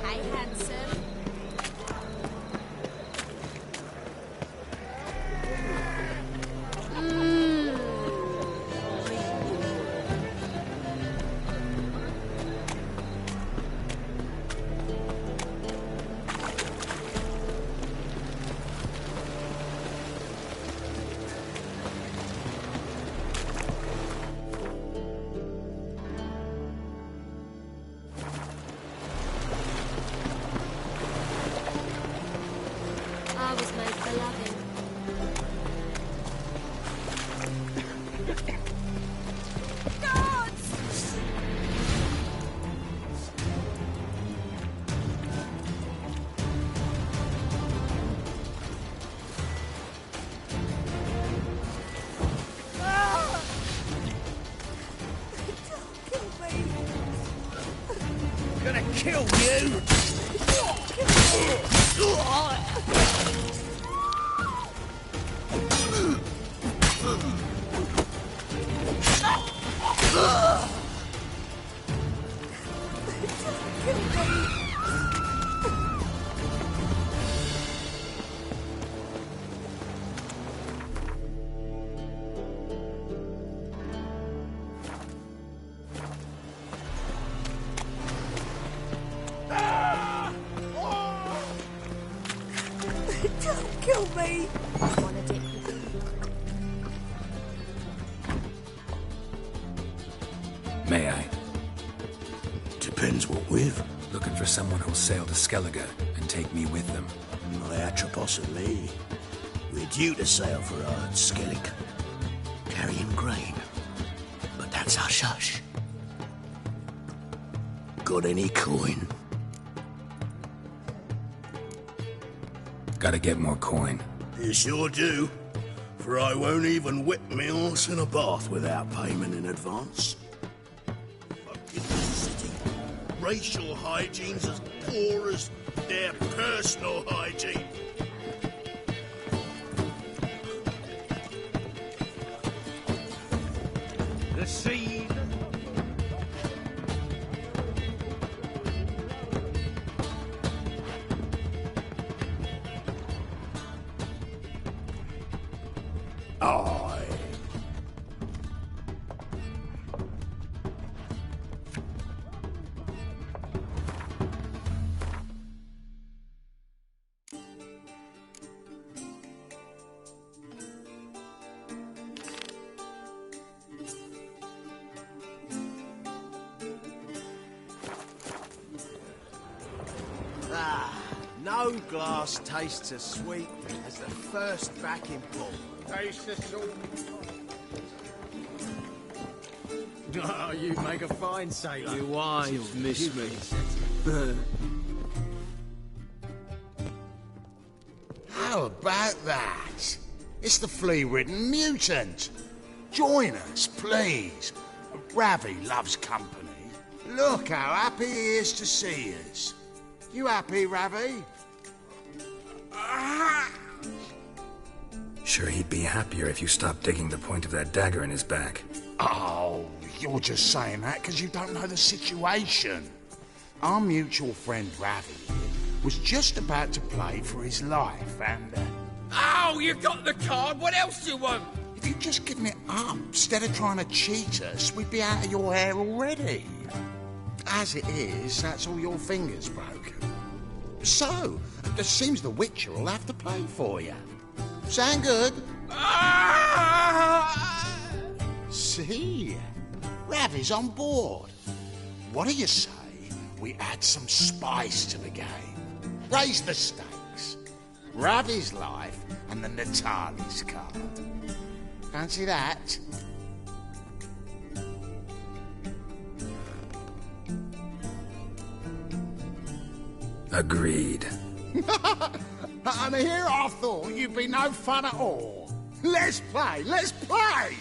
Hey, handsome. I was made for loving. Gonna kill you! Don't kill me! May I? Depends what with. Looking for someone who'll sail to Skellige and take me with them. My Atropos and me. We're due to sail for Skellig, carrying grain. But that's hush-hush. Got any coin? Gotta get more coin. You sure do. For I won't even whip me horse in a bath without payment in advance. Fucking city. Racial hygiene's as poor as their personal hygiene. The sea. Aye. No glass tastes as sweet as the first backing pull. Taste the salt. Oh, you make a fine sailor. You wives miss me. How about that? It's the flea-ridden mutant. Join us, please. Ravi loves company. Look how happy he is to see us. You happy, Ravi? Sure, he'd be happier if you stopped digging the point of that dagger in his back. Oh, you're just saying that because you don't know the situation. Our mutual friend Ravi was just about to play for his life and... Oh, you got the card! What else do you want? If you'd just given it up, instead of trying to cheat us, we'd be out of your hair already. As it is, that's all your fingers broken. So, it seems the Witcher will have to pay for you. Sound good? See? Ravi's on board. What do you say we add some spice to the game? Raise the stakes. Ravi's life and the Natali's card. Fancy that? Agreed. And here I thought you'd be no fun at all. Let's play, let's play!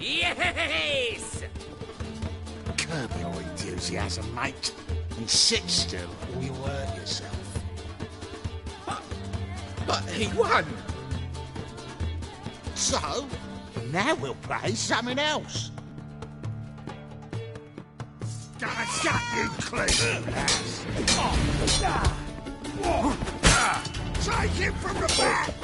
Yes! Curb your enthusiasm, mate, and sit still or you'll hurt yourself. But he won! So, now we'll play something else. Gonna shut you clean, lass! Take him from the back!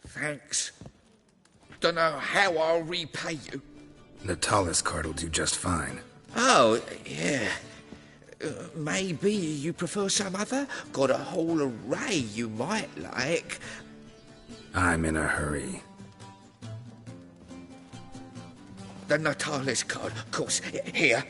Thanks. Don't know how I'll repay you. Natalis card will do just fine. Oh, yeah. Maybe you prefer some other? Got a whole array you might like. I'm in a hurry. The Natalis card, of course. Here.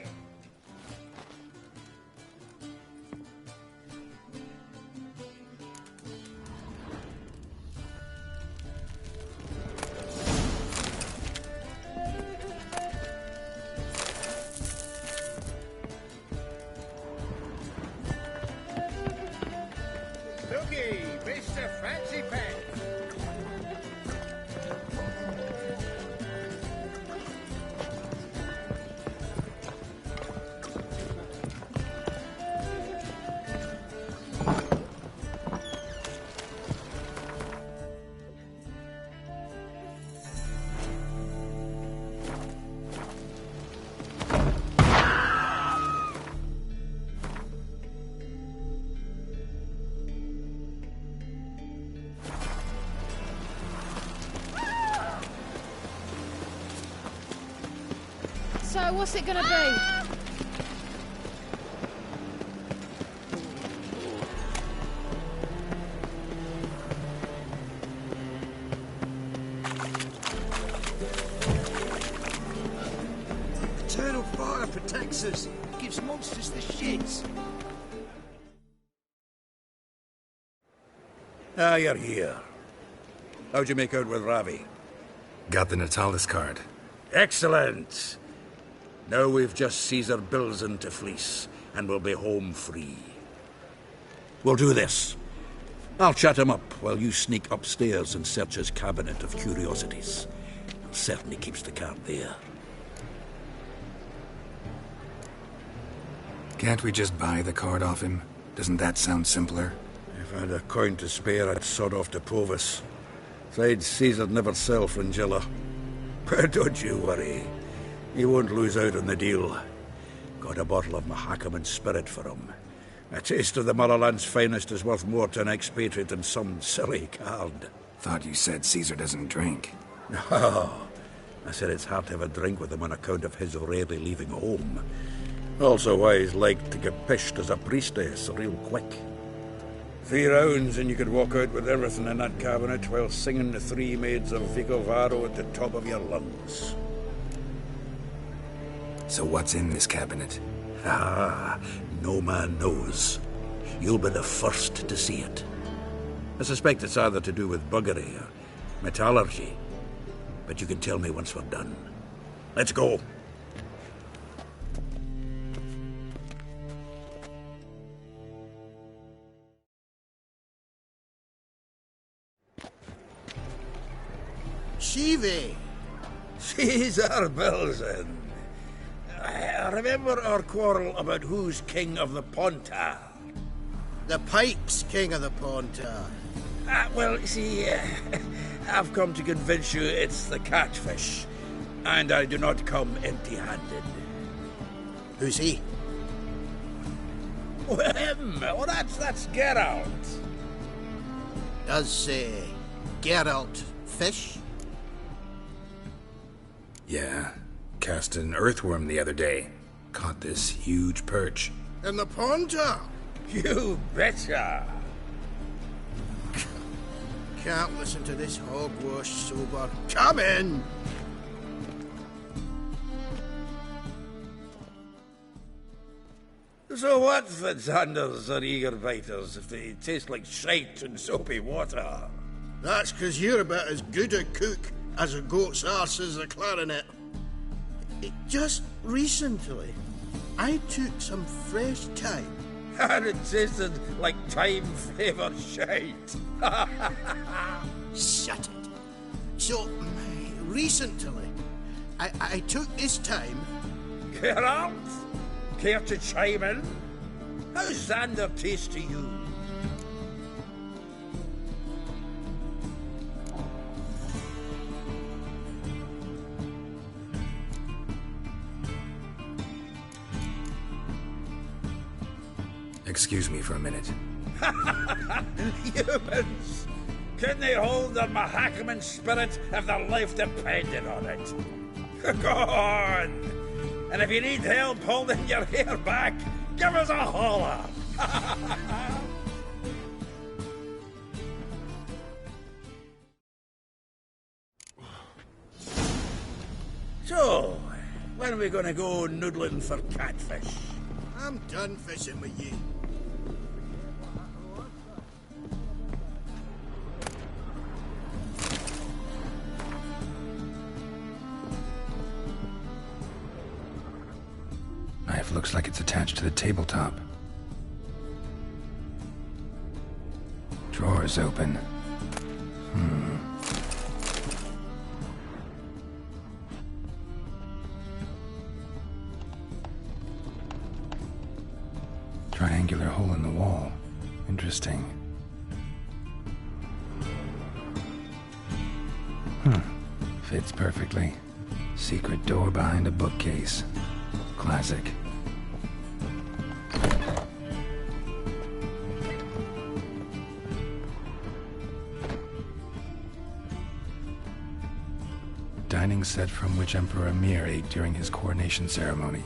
Looky, Mr. Fancy Pants. So what's it gonna be? Eternal fire protects us. Gives monsters the shits. Ah, you're here. How'd you make out with Ravi? Got the Natalis card. Excellent! Now we've just Caesar Bilzen to fleece, and we'll be home free. We'll do this. I'll chat him up while you sneak upstairs and search his cabinet of curiosities. Certainly keeps the card there. Can't we just buy the card off him? Doesn't that sound simpler? If I had a coin to spare, I'd sod off to Provis. Besides, Caesar'd never sell Fringilla. But don't you worry. He won't lose out on the deal. Got a bottle of Mahakaman spirit for him. A taste of the motherland's finest is worth more to an expatriate than some silly card. Thought you said Caesar doesn't drink. No. I said it's hard to have a drink with him on account of his rarely leaving home. Also why he's like to get pished as a priestess real quick. 3 rounds and you could walk out with everything in that cabinet while singing the 3 maids of Vicovaro at the top of your lungs. So what's in this cabinet? Ah, no man knows. You'll be the first to see it. I suspect it's either to do with buggery or metallurgy. But you can tell me once we're done. Let's go. Shivi! Caesar Bilzen. Remember our quarrel about who's king of the Pontar? The Pike's king of the Pontar. Well, see, I've come to convince you it's the catfish. And I do not come empty-handed. Who's he? Well, him. Oh, that's Geralt. Does Geralt fish? Yeah. Cast an earthworm the other day. Caught this huge perch. In the Pontar? You betcha. Can't listen to this hogwash sober. Come in! So what, Fitzhanders or eager biters, if they taste like shite and soapy water? That's 'cause you're about as good a cook as a goat's arse is a clarinet. Just recently, I took some fresh thyme. And it tasted like thyme-flavoured shite. Shut it. So, recently, I took this thyme. Geralt, care to chime in? How's Xander taste to you? Excuse me for a minute. Humans! Couldn't they hold the Mahakaman spirit if their life depended on it? Go on! And if you need help holding your hair back, give us a holler! So, when are we gonna go noodling for catfish? I'm done fishing with you. Knife looks like it's attached to the tabletop. Drawer's open. Triangular hole in the wall. Interesting. Fits perfectly. Secret door behind a bookcase. Classic. Dining set from which Emperor Emir ate during his coronation ceremony.